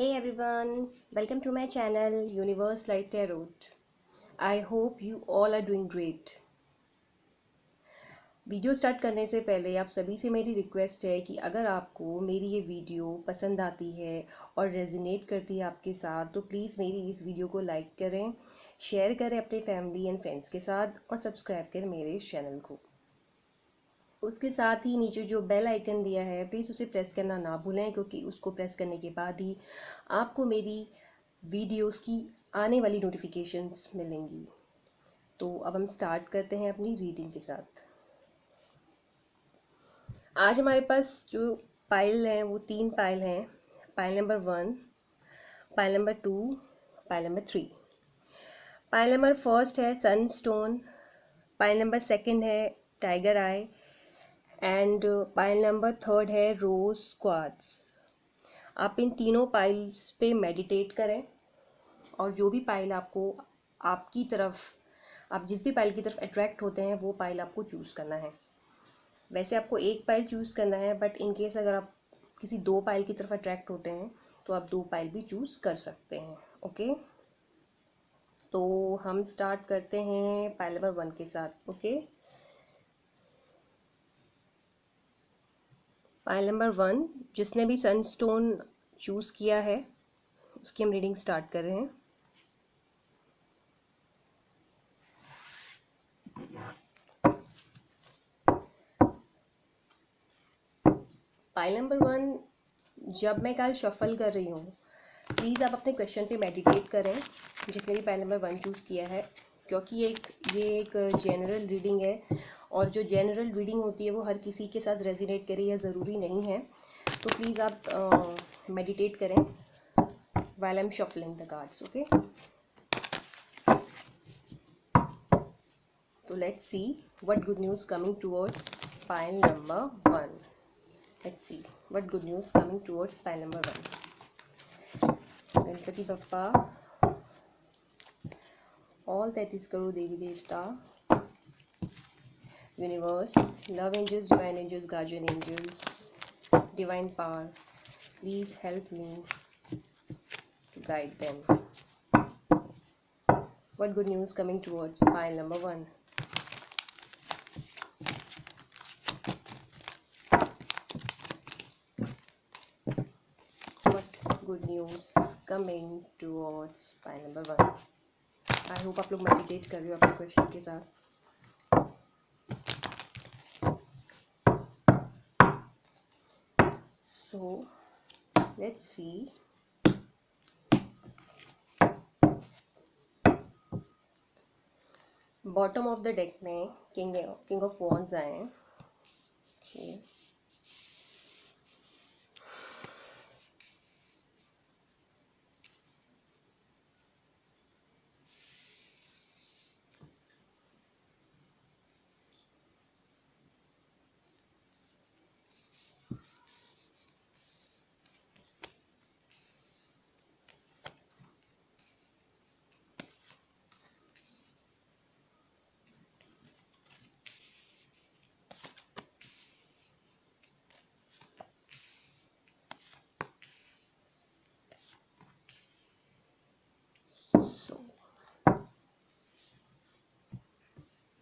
Hey everyone, welcome to my channel Universe Light Tarot. I hope you all are doing great. Video start करने से पहले आप सभी से मेरी रिक्वेस्ट है कि अगर आपको मेरी ये वीडियो पसंद आती है और रेजोनेट करती है आपके साथ तो प्लीज़ मेरी इस वीडियो को लाइक करें, शेयर करें अपने फैमिली एंड फ्रेंड्स के साथ और सब्सक्राइब करें मेरे इस चैनल को। उसके साथ ही नीचे जो बेल आइकन दिया है प्लीज़ उसे प्रेस करना ना भूलें, क्योंकि उसको प्रेस करने के बाद ही आपको मेरी वीडियोस की आने वाली नोटिफिकेशंस मिलेंगी। तो अब हम स्टार्ट करते हैं अपनी रीडिंग के साथ। आज हमारे पास जो पाइल हैं वो 3 पाइल हैं। Pile number 1, pile number 2, pile number 3। Pile number first है सनस्टोन, पाइल नंबर सेकंड है tiger I and pile number third है रोज क्वार्ट्ज। आप इन तीनों पाइल्स पे मेडिटेट करें और जो भी पाइल आपको आपकी तरफ, आप जिस भी पाइल की तरफ अट्रैक्ट होते हैं वो पाइल आपको चूज़ करना है। वैसे आपको एक पाइल चूज़ करना है, बट इन केस अगर आप किसी 2 पाइल की तरफ अट्रैक्ट होते हैं तो आप 2 पाइल भी चूज़ कर सकते हैं। ओके, तो हम स्टार्ट करते हैं पाइल नंबर 1 के साथ। ओके, पाइल नंबर 1, जिसने भी सनस्टोन चूज़ किया है उसकी हम रीडिंग स्टार्ट कर रहे हैं। पाइल नंबर 1, जब मैं कल शफल कर रही हूँ प्लीज़ आप अपने क्वेश्चन पे मेडिटेट करें जिसने भी पाइल नंबर 1 चूज़ किया है, क्योंकि ये एक जनरल रीडिंग है और जो जनरल रीडिंग होती है वो हर किसी के साथ रेजिनेट करे यह ज़रूरी नहीं है। तो प्लीज़ आप मेडिटेट करें while I'm shuffling the cards. Okay, so let's see what good news coming towards pile number 1. Let's see what good news coming towards pile number 1. Ganpati Bappa, all 33 crore देवी देवता, universe, love angels, divine angels, guardian angels, divine power, please help me to guide them. What good news coming towards pile number 1? What good news coming towards pile number 1? I hope आप लोग meditate कर रहे हो अपने question के साथ। सो let's C bottom of the deck में king of wands आए हैं। okay.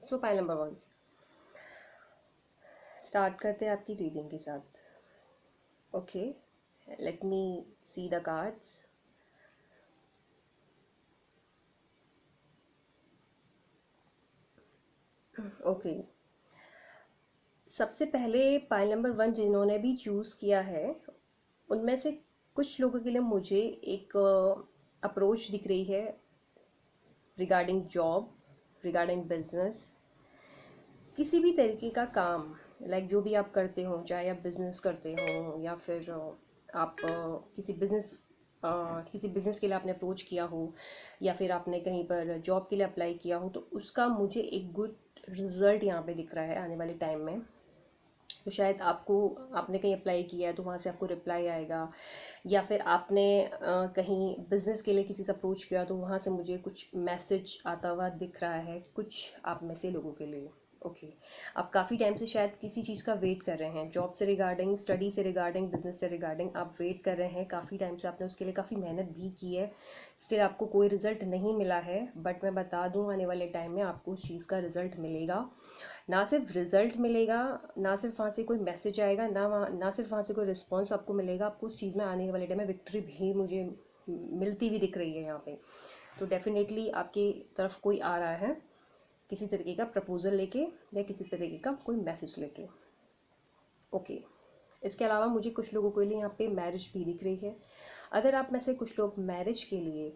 सो पाइल नंबर 1 स्टार्ट करते हैं आपकी रीडिंग के साथ। Okay, let me see the cards. Okay, सबसे पहले पाइल नंबर 1 जिन्होंने भी चूज़ किया है उनमें से कुछ लोगों के लिए मुझे एक अप्रोच दिख रही है रिगार्डिंग जॉब, रिगार्डिंग बिजनेस, किसी भी तरीके का काम, लाइक जो भी आप करते हो, चाहे आप बिज़नेस करते हो या फिर आप किसी बिज़नेस के लिए आपने अप्रोच किया हो या फिर आपने कहीं पर जॉब के लिए अप्लाई किया हो, तो उसका मुझे एक गुड रिज़ल्ट यहाँ पे दिख रहा है आने वाले टाइम में। तो शायद आपने कहीं अप्लाई किया है तो वहाँ से आपको रिप्लाई आएगा, या फिर आपने कहीं बिज़नेस के लिए किसी से अप्रोच किया तो वहाँ से मुझे कुछ मैसेज आता हुआ दिख रहा है कुछ आप में से लोगों के लिए। ओके आप काफ़ी टाइम से शायद किसी चीज़ का वेट कर रहे हैं, जॉब से रिगार्डिंग, स्टडी से रिगार्डिंग, बिजनेस से रिगार्डिंग आप वेट कर रहे हैं काफ़ी टाइम से, आपने उसके लिए काफ़ी मेहनत भी की है, स्टिल आपको कोई रिज़ल्ट नहीं मिला है। बट मैं बता दूं आने वाले टाइम में आपको उस चीज़ का रिज़ल्ट मिलेगा। ना सिर्फ रिज़ल्ट मिलेगा, ना सिर्फ वहाँ से कोई मैसेज आएगा, ना सिर्फ वहाँ से कोई रिस्पॉन्स आपको मिलेगा, आपको उस चीज़ में आने वाले टाइम में विक्ट्री भी मुझे मिलती हुई दिख रही है यहाँ पे। तो डेफिनेटली आपकी तरफ कोई आ रहा है किसी तरीके का प्रपोज़ल लेके या किसी तरीके का कोई मैसेज लेके। ओके इसके अलावा मुझे कुछ लोगों के लिए यहाँ पे मैरिज भी दिख रही है। अगर आप में से कुछ लोग मैरिज के लिए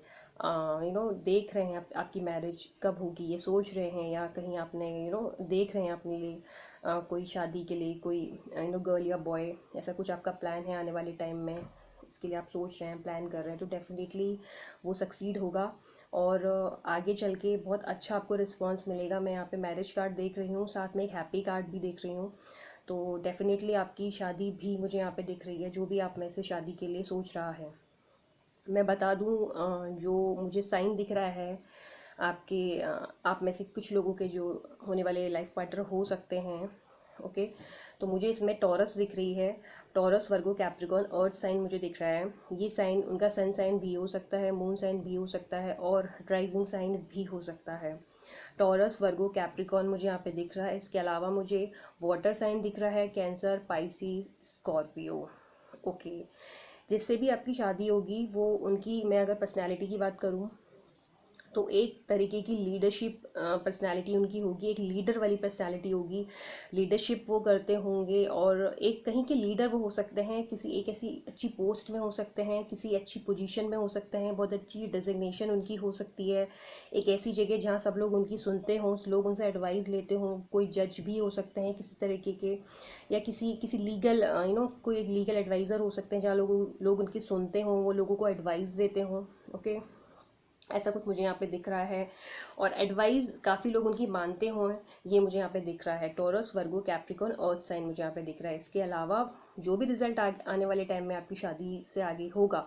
देख रहे हैं आपकी मैरिज कब होगी ये सोच रहे हैं, या कहीं आपने देख रहे हैं अपने लिए कोई शादी के लिए कोई गर्ल या बॉय, ऐसा कुछ आपका प्लान है आने वाले टाइम में, इसके लिए आप सोच रहे हैं, प्लान कर रहे हैं, तो डेफिनेटली वो सक्सीड होगा और आगे चल के बहुत अच्छा आपको रिस्पॉन्स मिलेगा। मैं यहाँ पे मैरिज कार्ड देख रही हूँ, साथ में एक हैप्पी कार्ड भी देख रही हूँ, तो डेफिनेटली आपकी शादी भी मुझे यहाँ पे दिख रही है, जो भी आप में से शादी के लिए सोच रहा है। मैं बता दूँ जो मुझे साइन दिख रहा है आपके आप में से कुछ लोगों के जो होने वाले लाइफ पार्टनर हो सकते हैं। ओके तो मुझे इसमें टॉरस दिख रही है, टॉरस, वर्गो, कैप्रिकॉर्न, अर्थ साइन मुझे दिख रहा है। ये साइन उनका सन साइन भी हो सकता है, मून साइन भी हो सकता है और राइजिंग साइन भी हो सकता है। टॉरस, वर्गो, कैप्रिकॉर्न मुझे यहाँ पे दिख रहा है। इसके अलावा मुझे वाटर साइन दिख रहा है, कैंसर, पाइसिस, स्कॉर्पियो। ओके जिससे भी आपकी शादी होगी वो उनकी, मैं अगर पर्सनैलिटी की बात करूँ तो एक तरीके की लीडरशिप पर्सनालिटी उनकी होगी, एक लीडर वाली पर्सनालिटी होगी, लीडरशिप वो करते होंगे और एक कहीं के लीडर वो हो सकते हैं, किसी एक ऐसी अच्छी पोस्ट में हो सकते हैं, किसी अच्छी पोजीशन में हो सकते हैं, बहुत अच्छी डिजिग्नेशन उनकी हो सकती है, एक ऐसी जगह जहाँ सब लोग उनकी सुनते हों, लोग उनसे एडवाइस लेते हों, कोई जज भी हो सकते हैं किसी तरीके के, या किसी किसी लीगल कोई एक लीगल एडवाइज़र हो सकते हैं जहाँ लोग उनकी सुनते हों, वो लोगों को एडवाइस देते हों। ओके ऐसा कुछ मुझे यहाँ पे दिख रहा है और एडवाइस काफ़ी लोग उनकी मानते हों, ये मुझे यहाँ पे दिख रहा है। टॉरस, वर्गो, कैप्रिकॉर्न, अर्थ साइन मुझे यहाँ पे दिख रहा है। इसके अलावा जो भी रिजल्ट आने वाले टाइम में आपकी शादी से आगे होगा,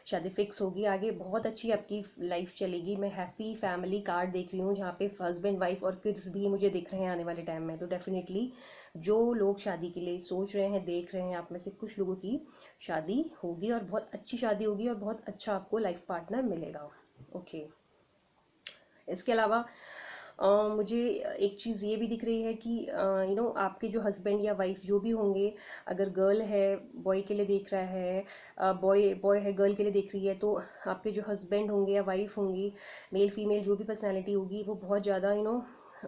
शादी फिक्स होगी, आगे बहुत अच्छी आपकी लाइफ चलेगी। मैं हैप्पी फैमिली कार्ड देख रही हूँ जहाँ पे हस्बैंड, वाइफ और किड्स भी मुझे दिख रहे हैं आने वाले टाइम में। तो डेफिनेटली जो लोग शादी के लिए सोच रहे हैं, देख रहे हैं, आप में से कुछ लोगों की शादी होगी और बहुत अच्छी शादी होगी और बहुत अच्छा आपको लाइफ पार्टनर मिलेगा। ओके इसके अलावा मुझे एक चीज़ ये भी दिख रही है कि आपके जो हस्बैंड या वाइफ जो भी होंगे, अगर गर्ल है बॉय के लिए देख रहा है, बॉय बॉय है गर्ल के लिए देख रही है, तो आपके जो हस्बैंड होंगे या वाइफ होंगी, मेल फीमेल जो भी पर्सनालिटी होगी, वो बहुत ज़्यादा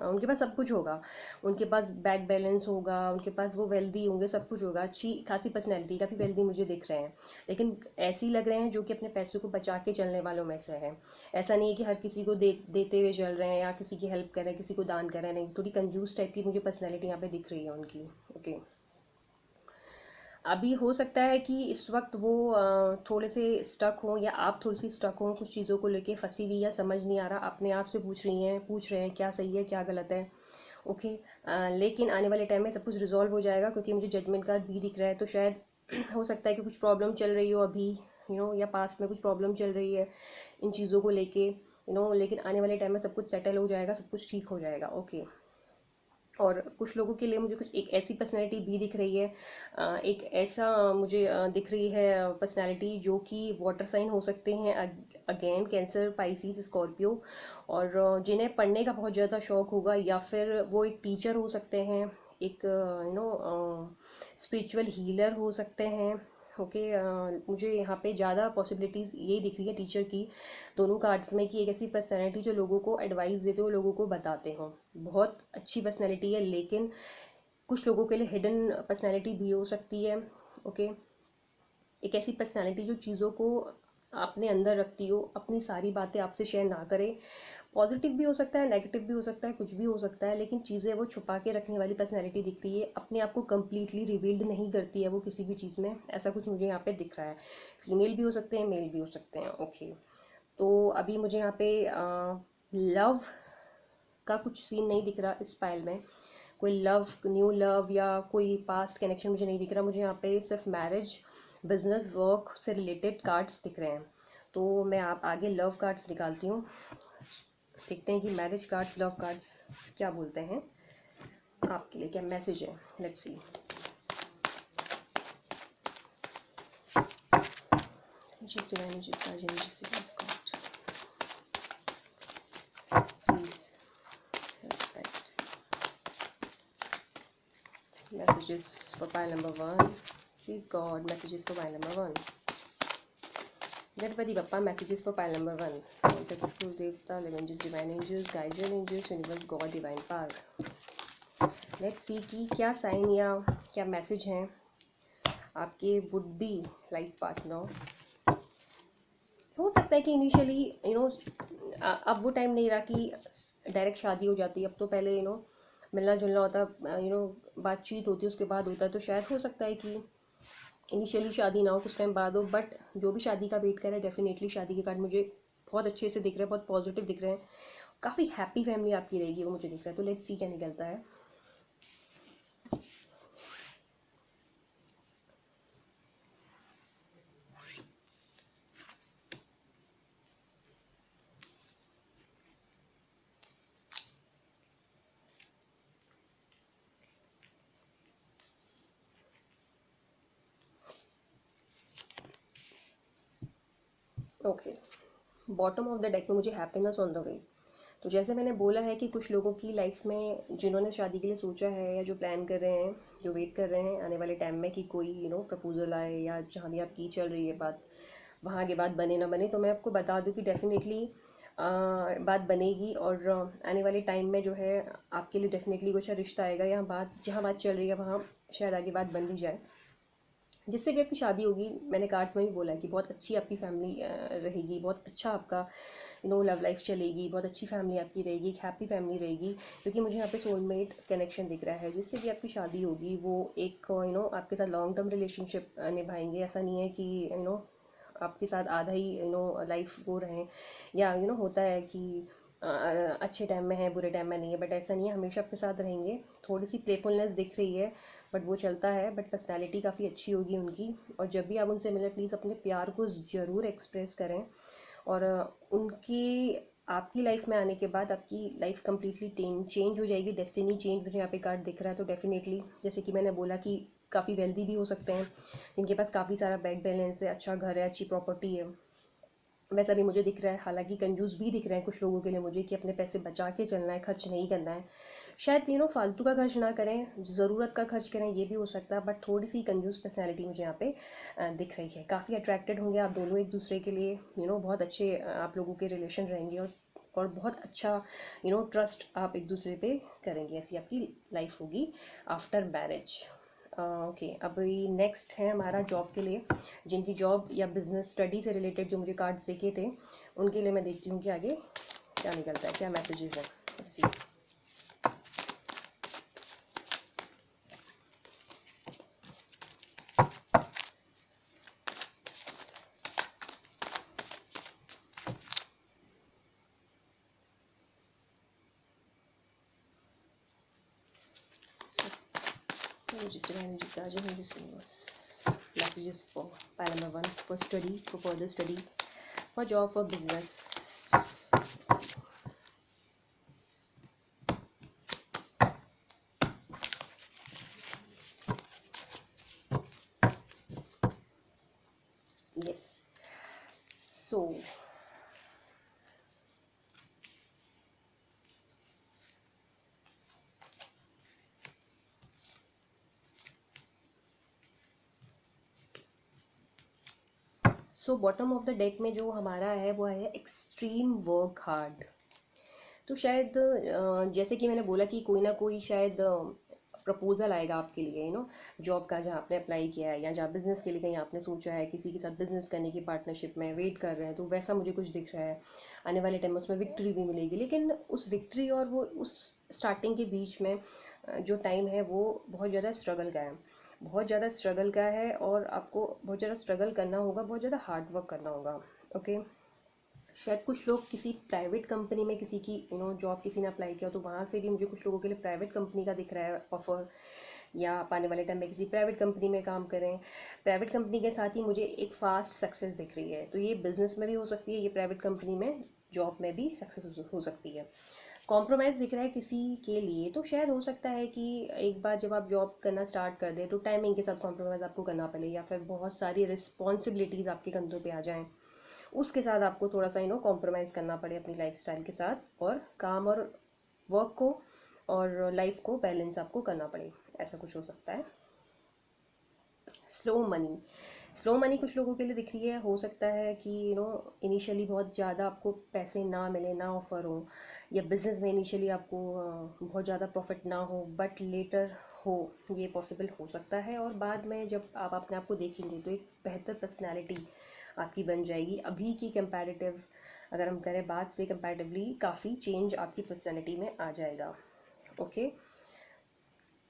उनके पास सब कुछ होगा, उनके पास बैंक बैलेंस होगा, उनके पास वो वेल्दी होंगे, सब कुछ होगा, अच्छी खासी पर्सनैलिटी, काफ़ी वेल्दी मुझे दिख रहे हैं, लेकिन ऐसे ही लग रहे हैं जो कि अपने पैसों को बचा के चलने वालों में से है। ऐसा नहीं है कि हर किसी को देते हुए चल रहे हैं या किसी की हेल्प कर रहे हैं, किसी को दान कर रहे हैं, नहीं, थोड़ी कंजूस टाइप की मुझे पर्सनैलिटी यहाँ पे दिख रही है उनकी। ओके अभी हो सकता है कि इस वक्त वो थोड़े से स्टक हों या आप थोड़ी सी स्टक हों, कुछ चीज़ों को लेके फंसी हुई या समझ नहीं आ रहा, अपने आप से पूछ रहे हैं क्या सही है क्या गलत है। ओके लेकिन आने वाले टाइम में सब कुछ रिजॉल्व हो जाएगा, क्योंकि मुझे जजमेंट कार्ड भी दिख रहा है, तो शायद हो सकता है कि कुछ प्रॉब्लम चल रही हो अभी, या पास्ट में कुछ प्रॉब्लम चल रही है इन चीज़ों को लेके, लेकिन आने वाले टाइम में सब कुछ सेटल हो जाएगा, सब कुछ ठीक हो जाएगा। ओके और कुछ लोगों के लिए मुझे कुछ एक ऐसी पर्सनैलिटी भी दिख रही है, एक ऐसा मुझे दिख रही है पर्सनैलिटी जो कि वाटर साइन हो सकते हैं, अगेन कैंसर, पाइसिस, स्कॉर्पियो, और जिन्हें पढ़ने का बहुत ज़्यादा शौक होगा, या फिर वो एक टीचर हो सकते हैं, एक स्पिरिचुअल हीलर हो सकते हैं। ओके मुझे यहाँ पे ज़्यादा पॉसिबिलिटीज़ यही दिख रही है टीचर की, दोनों कार्ड्स में, कि एक ऐसी पर्सनैलिटी जो लोगों को एडवाइस देते हो, लोगों को बताते हो, बहुत अच्छी पर्सनैलिटी है, लेकिन कुछ लोगों के लिए हिडन पर्सनैलिटी भी हो सकती है। ओके एक ऐसी पर्सनैलिटी जो चीज़ों को अपने अंदर रखती हो, अपनी सारी बातें आपसे शेयर ना करे, पॉजिटिव भी हो सकता है, नेगेटिव भी हो सकता है, कुछ भी हो सकता है, लेकिन चीज़ें वो छुपा के रखने वाली पर्सनैलिटी दिखती है, अपने आप को कम्प्लीटली रिवील्ड नहीं करती है वो किसी भी चीज़ में, ऐसा कुछ मुझे यहाँ पे दिख रहा है। फीमेल भी हो सकते हैं, मेल भी हो सकते हैं। ओके तो अभी मुझे यहाँ पे लव का कुछ सीन नहीं दिख रहा इस फाइल में, कोई लव, न्यू लव या कोई पास्ट कनेक्शन मुझे नहीं दिख रहा, मुझे यहाँ पे सिर्फ मैरिज, बिजनेस, वर्क से रिलेटेड कार्ड्स दिख रहे हैं। तो मैं आप आगे लव कार्ड्स निकालती हूँ, देखते हैं कि मैरिज कार्ड्स, लव कार्ड्स क्या बोलते हैं। आपके लिए क्या मैसेज है, let's see. Just divine energies, guardian energies, God. Please respect. Messages for pile number 1. Please God, messages for pile number 1. Ganpati Bappa, messages for pile number 1. Contact school devta, living angels, divine angels, guardian angels, universe, God, divine power. Let's see कि क्या sign या क्या message हैं आपके would be life partner. हो सकता है कि इनिशियली अब वो टाइम नहीं रहा कि डायरेक्ट शादी हो जाती है। अब तो पहले मिलना जुलना होता, बातचीत होती है, उसके बाद होता है। तो शायद हो सकता है कि इनिशियली शादी ना हो, कुछ टाइम बाद हो। बट जो भी शादी का वेट कर रहा है, डेफिनेटली शादी के कार्ड मुझे बहुत अच्छे से दिख रहे हैं, बहुत पॉजिटिव दिख रहे हैं। काफ़ी हैप्पी फैमिली आपकी रहेगी, वो मुझे दिख रहा है। तो लेट्स सी क्या निकलता है। Okay, bottom of the deck में मुझे हैप्पीनेस ऑन द वे। तो जैसे मैंने बोला है कि कुछ लोगों की लाइफ में जिन्होंने शादी के लिए सोचा है या जो प्लान कर रहे हैं, जो वेट कर रहे हैं आने वाले टाइम में कि कोई प्रपोजल आए, या जहाँ भी आपकी चल रही है बात, वहाँ आगे बात बने ना बने, तो मैं आपको बता दूँ कि डेफिनेटली बात बनेगी। और आने वाले टाइम में जो है आपके लिए डेफिनेटली कुछ रिश्ता आएगा, या बात जहाँ बात चल रही है वहाँ शायद आगे बात बन भी जाए, जिससे भी आपकी शादी होगी। मैंने कार्ड्स में भी बोला है कि बहुत अच्छी आपकी फैमिली रहेगी, बहुत अच्छा आपका लव लाइफ चलेगी, बहुत अच्छी फैमिली आपकी रहेगी, एक हैप्पी फैमिली रहेगी। क्योंकि मुझे यहाँ पे सोलमेट कनेक्शन दिख रहा है, जिससे भी आपकी शादी होगी वो एक आपके साथ लॉन्ग टर्म रिलेशनशिप निभाएंगे। ऐसा नहीं है कि आपके साथ आधा ही लाइफ वो रहें, या होता है कि अच्छे टाइम में है, बुरे टाइम में नहीं है। बट ऐसा नहीं है, हमेशा आपके साथ रहेंगे। थोड़ी सी प्लेफुलनेस दिख रही है, बट वो चलता है। बट पर्सनैलिटी काफ़ी अच्छी होगी उनकी। और जब भी आप उनसे मिलें, प्लीज़ अपने प्यार को ज़रूर एक्सप्रेस करें। और उनकी आपकी लाइफ में आने के बाद आपकी लाइफ कम्प्लीटली चेंज हो जाएगी, डेस्टिनी चेंज मुझे यहाँ पे कार्ड दिख रहा है। तो डेफिनेटली जैसे कि मैंने बोला कि काफ़ी वेल्दी भी हो सकते हैं, जिनके पास काफ़ी सारा बैंक बैलेंस है, अच्छा घर है, अच्छी प्रॉपर्टी है, वैसा भी मुझे दिख रहा है। हालांकि कंजूस भी दिख रहे हैं कुछ लोगों के लिए मुझे, कि अपने पैसे बचा के चलना है, खर्च नहीं करना है। शायद फालतू का खर्च ना करें, ज़रूरत का खर्च करें, ये भी हो सकता है। बट थोड़ी सी कंजूस पर्सनैलिटी मुझे यहाँ पे दिख रही है। काफ़ी अट्रैक्टेड होंगे आप दोनों एक दूसरे के लिए, बहुत अच्छे आप लोगों के रिलेशन रहेंगे। और बहुत अच्छा ट्रस्ट आप एक दूसरे पे करेंगे। ऐसी आपकी लाइफ होगी आफ्टर मैरिज। ओके, अभी नेक्स्ट है हमारा जॉब के लिए। जिनकी जॉब या बिजनेस स्टडी से रिलेटेड जो मुझे कार्ड्स देखे थे, उनके लिए मैं देखती हूँ कि आगे क्या निकलता है, क्या मैसेजेस हैं। Let's see. Messages for pile number 1, for study, for further study, for job, for business. Yes. So bottom of the deck में जो हमारा है वो है एक्सट्रीम वर्क हार्ड। तो शायद जैसे कि मैंने बोला कि कोई ना कोई शायद प्रपोजल आएगा आपके लिए, जॉब का, जहाँ आपने अप्लाई किया है, या जहाँ बिज़नेस के लिए कहीं आपने सोचा है किसी के साथ बिज़नेस करने की, पार्टनरशिप में वेट कर रहे हैं। तो वैसा मुझे कुछ दिख रहा है। आने वाले टाइम में उसमें विक्ट्री भी मिलेगी। लेकिन उस विक्ट्री और वो उस स्टार्टिंग के बीच में जो टाइम है वो बहुत ज़्यादा स्ट्रगल का है, बहुत ज़्यादा स्ट्रगल का है। और आपको बहुत ज़्यादा स्ट्रगल करना होगा, बहुत ज़्यादा हार्ड वर्क करना होगा। ओके, शायद कुछ लोग किसी प्राइवेट कंपनी में, किसी की जॉब किसी ने अप्लाई किया, तो वहाँ से भी मुझे कुछ लोगों के लिए प्राइवेट कंपनी का दिख रहा है ऑफ़र, या आने वाले टाइम में किसी प्राइवेट कंपनी में काम करें। प्राइवेट कंपनी के साथ ही मुझे एक फ़ास्ट सक्सेस दिख रही है। तो ये बिज़नेस में भी हो सकती है, ये प्राइवेट कंपनी में जॉब में भी सक्सेस हो सकती है। कॉम्प्रोमाइज़ दिख रहा है किसी के लिए, तो शायद हो सकता है कि एक बार जब आप जॉब करना स्टार्ट कर दें तो टाइमिंग के साथ कॉम्प्रोमाइज़ आपको करना पड़े, या फिर बहुत सारी रिस्पॉन्सिबिलिटीज़ आपके कंधों पे आ जाएं, उसके साथ आपको थोड़ा सा कॉम्प्रोमाइज़ करना पड़े अपनी लाइफस्टाइल के साथ, और काम और वर्क को और लाइफ को बैलेंस आपको करना पड़े, ऐसा कुछ हो सकता है। स्लो मनी, स्लो मनी कुछ लोगों के लिए दिख रही है। हो सकता है कि इनिशियली बहुत ज़्यादा आपको पैसे ना मिले, ना ऑफ़र हो, या बिज़नेस में इनिशियली आपको बहुत ज़्यादा प्रॉफिट ना हो, बट लेटर हो, ये पॉसिबल हो सकता है। और बाद में जब आप अपने आप को देखेंगे तो एक बेहतर पर्सनैलिटी आपकी बन जाएगी। अभी की कंपैरेटिव अगर हम करें बात से, कंपैरेटिवली काफ़ी चेंज आपकी पर्सनैलिटी में आ जाएगा। ओके,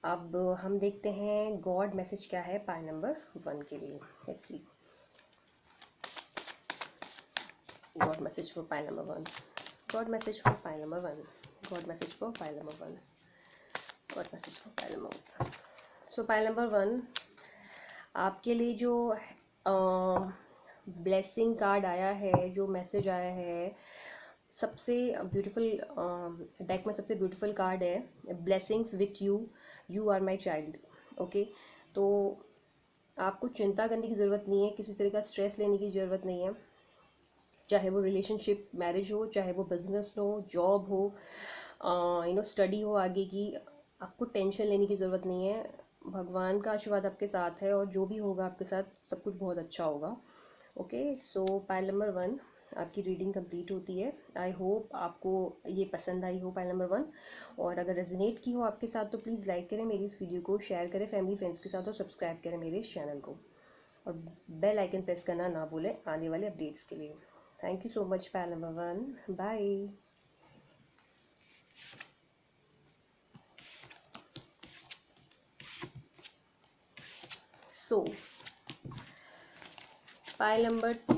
अब हम देखते हैं गॉड मैसेज क्या है पाई नंबर 1 के लिए। Let's see God message for pi number 1, God message for pi number 1, God message for pi number 1, God message for pi number 1। So pi number 1, आपके लिए जो ब्लेसिंग कार्ड आया है, जो मैसेज आया है, सबसे ब्यूटीफुल डेक में सबसे ब्यूटीफुल कार्ड है blessings with you, you are my child. Okay, तो आपको चिंता करने की ज़रूरत नहीं है, किसी तरह का स्ट्रेस लेने की ज़रूरत नहीं है, चाहे वो रिलेशनशिप, मैरिज हो, चाहे वो बिजनेस हो, जॉब हो, स्टडी हो आगे की, आपको टेंशन लेने की ज़रूरत नहीं है। भगवान का आशीर्वाद आपके साथ है, और जो भी होगा आपके साथ सब कुछ बहुत अच्छा होगा। ओके, सो पाइल नंबर 1 आपकी रीडिंग कंप्लीट होती है। आई होप आपको ये पसंद आई हो पाइल नंबर 1, और अगर रेजोनेट की हो आपके साथ तो प्लीज़ लाइक करें मेरी इस वीडियो को, शेयर करें फैमिली फ्रेंड्स के साथ, और सब्सक्राइब करें मेरे इस चैनल को, और बेल आइकन प्रेस करना ना भूलें आने वाले अपडेट्स के लिए। Thank you so much pile number 1, bye. So, pile number 2.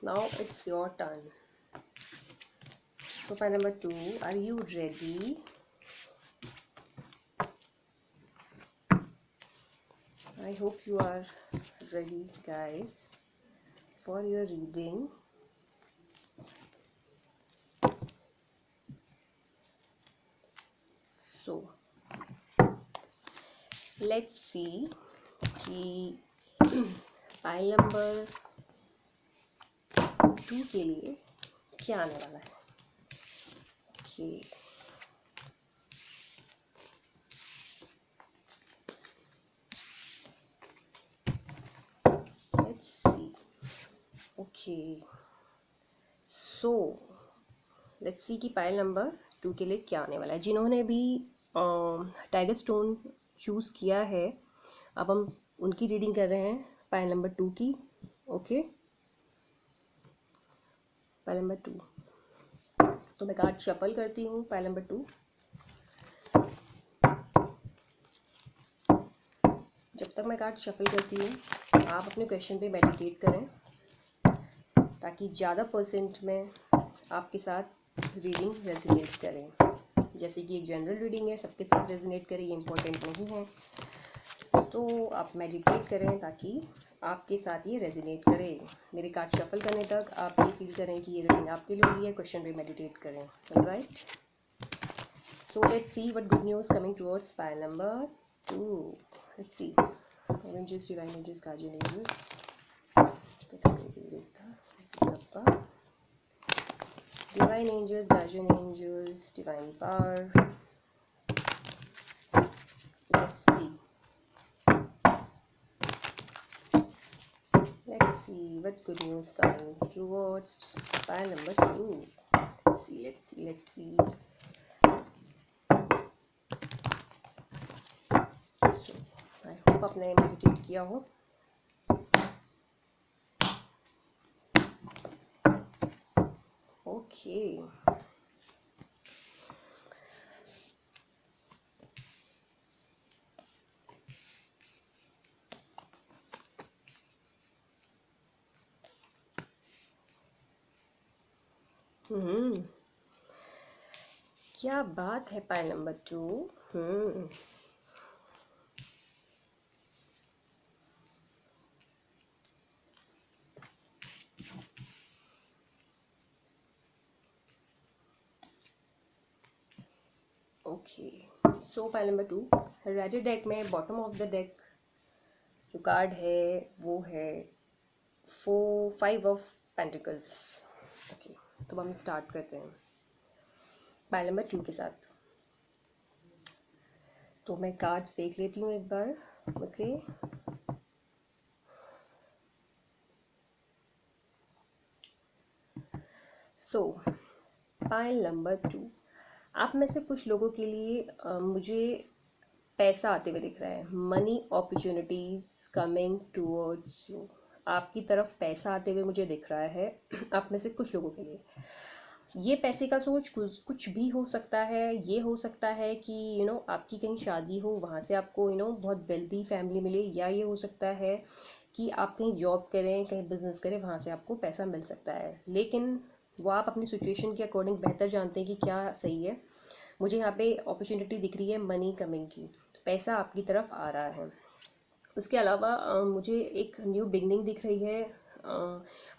Now it's your turn. So, pile number 2, are you ready? I hope you are ready, guys, for your reading. So, let's see कि pile number 2 के लिए क्या आने वाला है। Okay. Let's see. Okay. So, let's see कि pile number 2 के लिए क्या आने वाला है। जिन्होंने भी टाइगर स्टोन चूज़ किया है, अब हम उनकी रीडिंग कर रहे हैं पाइल नंबर 2 की। ओके, पाइल नंबर 2, तो मैं कार्ड शफल करती हूँ। पाइल नंबर 2, जब तक मैं कार्ड शफल करती हूँ आप अपने क्वेश्चन पे मेडिटेट करें, ताकि ज़्यादा परसेंट में आपके साथ रीडिंग रेजोनेट करें। जैसे कि एक जनरल रीडिंग है, सबके साथ रेजोनेट करे, ये इम्पोर्टेंट नहीं है, तो आप मेडिटेट करें ताकि आपके साथ ये रेजोनेट करे। मेरे कार्ड शफल करने तक आप ये फील करें कि ये रीडिंग आपके लिए हुई है, क्वेश्चन पे मेडिटेट करें। Alright, so let's see what good news coming towards pile number 2। Let's see angels, divine angels, guardian angels, divine angels, guardian angels, divine power. Let's see. Let's see what good news coming towards pile number 2. Let's see, let's see, let's see. So, I hope आपने meditate किया हो। Okay. क्या बात है pile number 2। Okay, सो pile number 2, red deck में bottom of the deck जो card है वो है 5 ऑफ पेंटिकल्स। ओके, तो हम स्टार्ट करते हैं पाइल नंबर 2 के साथ। तो मैं कार्ड्स देख लेती हूँ एक बार। ओके, सो पाइल नंबर 2, आप में से कुछ लोगों के लिए मुझे पैसा आते हुए दिख रहा है। Money opportunities coming towards you, आपकी तरफ पैसा आते हुए मुझे दिख रहा है आप में से कुछ लोगों के लिए। ये पैसे का सोच कुछ भी हो सकता है। ये हो सकता है कि आपकी कहीं शादी हो, वहाँ से आपको बहुत वेल्दी फैमिली मिले, या ये हो सकता है कि आप कहीं जॉब करें, कहीं बिजनेस करें, वहाँ से आपको पैसा मिल सकता है। लेकिन वो आप अपनी सिचुएशन के अकॉर्डिंग बेहतर जानते हैं कि क्या सही है। मुझे यहाँ पे अपॉर्चुनिटी दिख रही है मनी कमिंग की, पैसा आपकी तरफ आ रहा है। उसके अलावा मुझे एक न्यू बिगनिंग दिख रही है।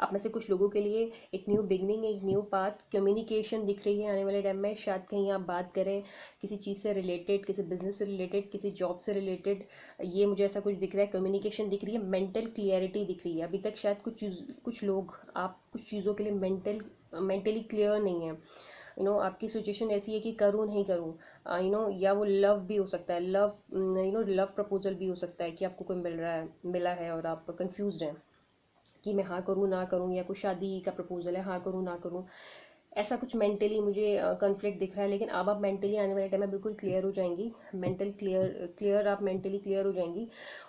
आप में से कुछ लोगों के लिए एक न्यू बिगनिंग, एक न्यू पाथ, कम्युनिकेशन दिख रही है आने वाले टाइम में। शायद कहीं आप बात करें किसी चीज़ से रिलेटेड, किसी बिजनेस से रिलेटेड, किसी जॉब से रिलेटेड, ये मुझे ऐसा कुछ दिख रहा है। कम्युनिकेशन दिख रही है, मेंटल क्लियरिटी दिख रही है। अभी तक शायद कुछ लोग, आप कुछ चीज़ों के लिए मेंटली क्लियर नहीं है। आपकी सिचुएशन ऐसी है कि करूँ नहीं करूँ, या वो लव भी हो सकता है, लव प्रपोजल भी हो सकता है कि आपको कोई मिला है और आप कंफ्यूज हैं कि मैं हाँ करूँ ना करूँ, या कुछ शादी का प्रपोजल है, हाँ करूँ ना करूँ। ऐसा कुछ मेंटली मुझे कॉन्फ्लिक्ट दिख रहा है। लेकिन अब आप मेंटली आने वाले टाइम में बिल्कुल क्लियर हो जाएंगी। आप मेंटली क्लियर हो जाएंगी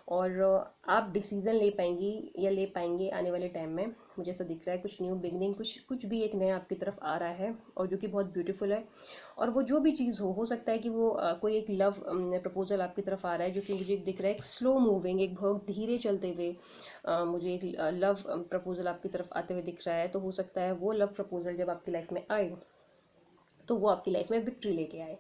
और आप डिसीज़न ले पाएंगे आने वाले टाइम में। मुझे ऐसा दिख रहा है कुछ न्यू बिगनिंग, कुछ भी एक नया आपकी तरफ आ रहा है, और जो कि बहुत ब्यूटीफुल है। और वो जो भी चीज़ हो सकता है कि वो कोई एक लव प्रपोजल आपकी तरफ आ रहा है, जो कि मुझे दिख रहा है एक स्लो मूविंग, एक बहुत धीरे चलते हुए मुझे एक लव प्रपोजल आपकी तरफ आते हुए दिख रहा है। तो हो सकता है वो लव प्रपोजल जब आपकी लाइफ में आए तो वो आपकी लाइफ में विक्ट्री लेके आए,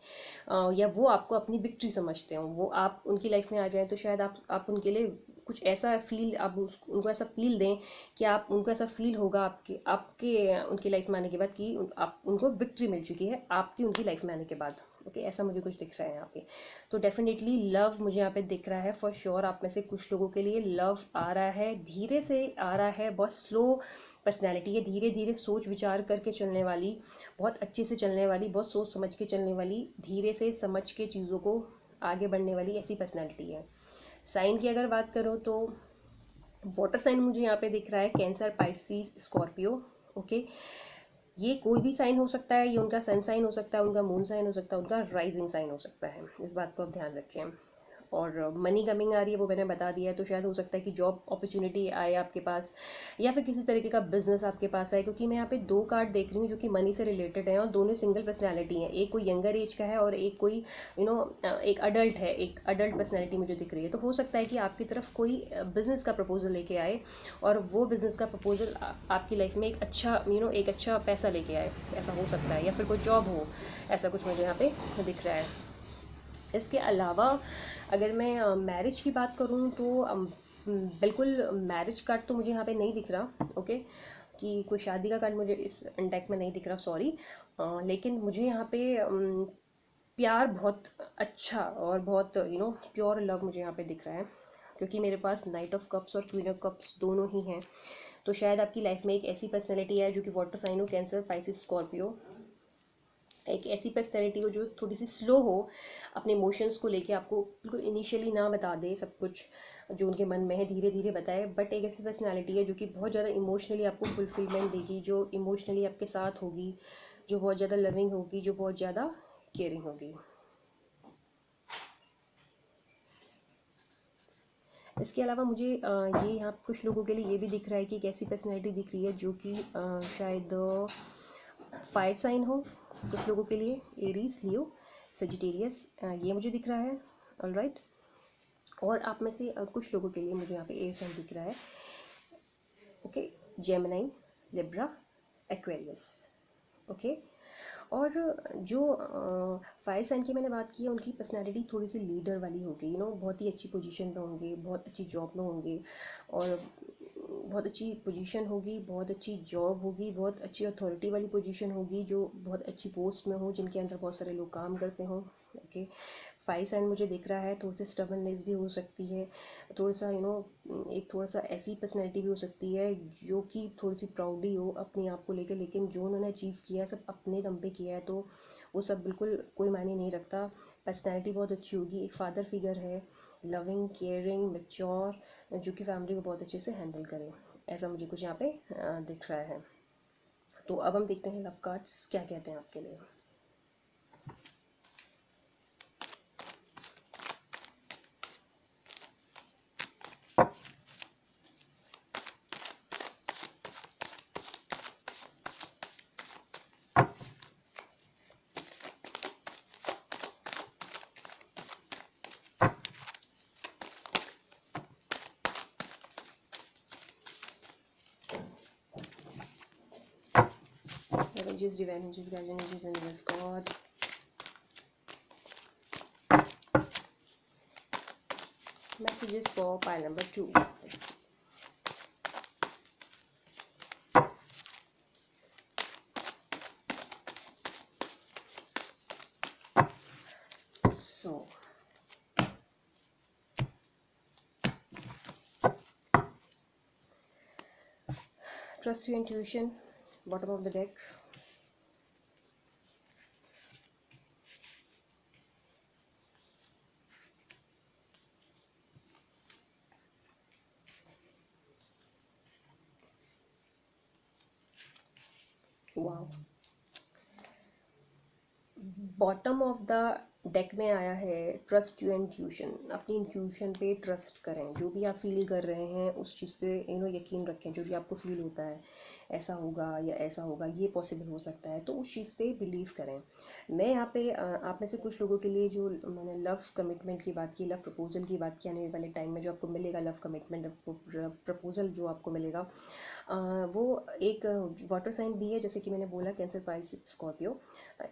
या वो आपको अपनी विक्ट्री समझते हो, वो आप उनकी लाइफ में आ जाएं। तो शायद आप उनके लिए कुछ ऐसा फील, आप उनको ऐसा फील दें कि आप उनको ऐसा फील होगा आपके उनकी लाइफ में आने के बाद कि आप उनको विक्ट्री मिल चुकी है आपकी उनकी लाइफ में आने के बाद। ओके, ऐसा मुझे कुछ दिख रहा है यहाँ पे। तो डेफिनेटली लव मुझे यहाँ पे दिख रहा है फॉर श्योर। आप में से कुछ लोगों के लिए लव आ रहा है, धीरे से आ रहा है, बहुत स्लो पर्सनैलिटी है, धीरे धीरे सोच विचार करके चलने वाली, बहुत अच्छे से चलने वाली, बहुत सोच समझ के चलने वाली, धीरे से समझ के चीज़ों को आगे बढ़ने वाली ऐसी पर्सनैलिटी है। साइन की अगर बात करो तो वाटर साइन मुझे यहाँ पे दिख रहा है, कैंसर, पाइसिस, स्कॉर्पियो। ओके, ये कोई भी साइन हो सकता है, ये उनका सन साइन हो सकता है, उनका मून साइन हो सकता है, उनका राइजिंग साइन हो सकता है। इस बात को आप ध्यान रखें। और मनी कमिंग आ रही है वो मैंने बता दिया है। तो शायद हो सकता है कि जॉब अपॉर्चुनिटी आए आपके पास, या फिर किसी तरीके का बिजनेस आपके पास आए, क्योंकि मैं यहाँ पे 2 कार्ड देख रही हूँ जो कि मनी से रिलेटेड हैं, और दोनों सिंगल पर्सनैलिटी हैं। एक कोई यंगर एज का है और एक कोई एक अडल्ट है, एक अडल्ट पर्सनैलिटी मुझे दिख रही है। तो हो सकता है कि आपकी तरफ कोई बिज़नेस का प्रपोजल लेके आए, और वो बिज़नेस का प्रपोजल आपकी लाइफ में एक अच्छा एक अच्छा पैसा लेके आए, ऐसा हो सकता है। या फिर कोई जॉब हो, ऐसा कुछ मुझे यहाँ पे दिख रहा है। इसके अलावा अगर मैं मैरिज की बात करूँ तो बिल्कुल मैरिज कार्ड तो मुझे यहाँ पे नहीं दिख रहा। ओके, कि कोई शादी का कार्ड मुझे इस डेक में नहीं दिख रहा, सॉरी। लेकिन मुझे यहाँ पे प्यार बहुत अच्छा और बहुत प्योर लव मुझे यहाँ पे दिख रहा है, क्योंकि मेरे पास नाइट ऑफ कप्स और क्वीन ऑफ कप्स दोनों ही हैं। तो शायद आपकी लाइफ में एक ऐसी पर्सनैलिटी है जो कि वाटर साइन हो, कैंसर, पाइसिस, स्कॉर्पियो, एक ऐसी पर्सनैलिटी हो जो थोड़ी सी स्लो हो अपने इमोशंस को लेके, आपको बिल्कुल इनिशियली ना बता दे सब कुछ जो उनके मन में है, धीरे धीरे बताए। बट एक ऐसी पर्सनैलिटी है जो कि बहुत ज़्यादा इमोशनली आपको फुलफिलमेंट देगी, जो इमोशनली आपके साथ होगी, जो बहुत ज़्यादा लविंग होगी, जो बहुत ज़्यादा केयरिंग होगी। इसके अलावा मुझे ये यहाँ कुछ लोगों के लिए ये भी दिख रहा है कि एक ऐसी पर्सनैलिटी दिख रही है जो कि शायद फायर साइन हो कुछ लोगों के लिए, एरीज, लियो, सेजिटेरियस, ये मुझे दिख रहा है। ऑलराइट, और आप में से कुछ लोगों के लिए मुझे यहाँ पे एयर साइन दिख रहा है। Okay, Gemini, Libra, Aquarius. Okay, और जो फायर साइन की मैंने बात की है, उनकी पर्सनैलिटी थोड़ी सी लीडर वाली होगी, बहुत ही अच्छी पोजीशन पे होंगे, बहुत अच्छी जॉब में होंगे, और बहुत अच्छी पोजीशन होगी, बहुत अच्छी जॉब होगी, बहुत अच्छी अथॉरिटी वाली पोजीशन होगी, जो बहुत अच्छी पोस्ट में हो, जिनके अंडर बहुत सारे लोग काम करते हों। ओके, 5 साइन मुझे दिख रहा है, थोड़ी सी स्टबर्ननेस भी हो सकती है, थोड़ा सा एक थोड़ा सा ऐसी पर्सनैलिटी भी हो सकती है जो कि थोड़ी सी प्राउडी हो अपने आप को लेकर, लेकिन जो उन्होंने अचीव किया है सब अपने दम पे किया है, तो वो सब बिल्कुल कोई मायने नहीं रखता। पर्सनैलिटी बहुत अच्छी होगी, एक फादर फिगर है, लविंग, केयरिंग, मैच्योर, जो कि फैमिली को बहुत अच्छे से हैंडल करे, ऐसा मुझे कुछ यहाँ पे दिख रहा है। तो अब हम देखते हैं लव कार्ड्स क्या कहते हैं आपके लिए। Angels, divine angels, guardian angels, universe, God. Messages for pile number 2. So, trust your intuition, bottom of the deck. Wow. Bottom of the deck में आया है ट्रस्ट यू इंट्यूशन। अपनी इंट्यूशन पे ट्रस्ट करें, जो भी आप फील कर रहे हैं उस चीज़ पे यकीन रखें। जो भी आपको फील होता है ऐसा होगा या ऐसा होगा, ये पॉसिबल हो सकता है, तो उस चीज़ पे बिलीव करें। मैं यहाँ पे आप में से कुछ लोगों के लिए जो मैंने लव कमिटमेंट की बात की, लव प्रपोजल की बात की, आने वाले टाइम में जो आपको मिलेगा लव कमिटमेंट, लव प्रपोजल जो आपको मिलेगा, वो एक वाटर साइन भी है, जैसे कि मैंने बोला कैंसर, पाइसेस, स्कॉर्पियो।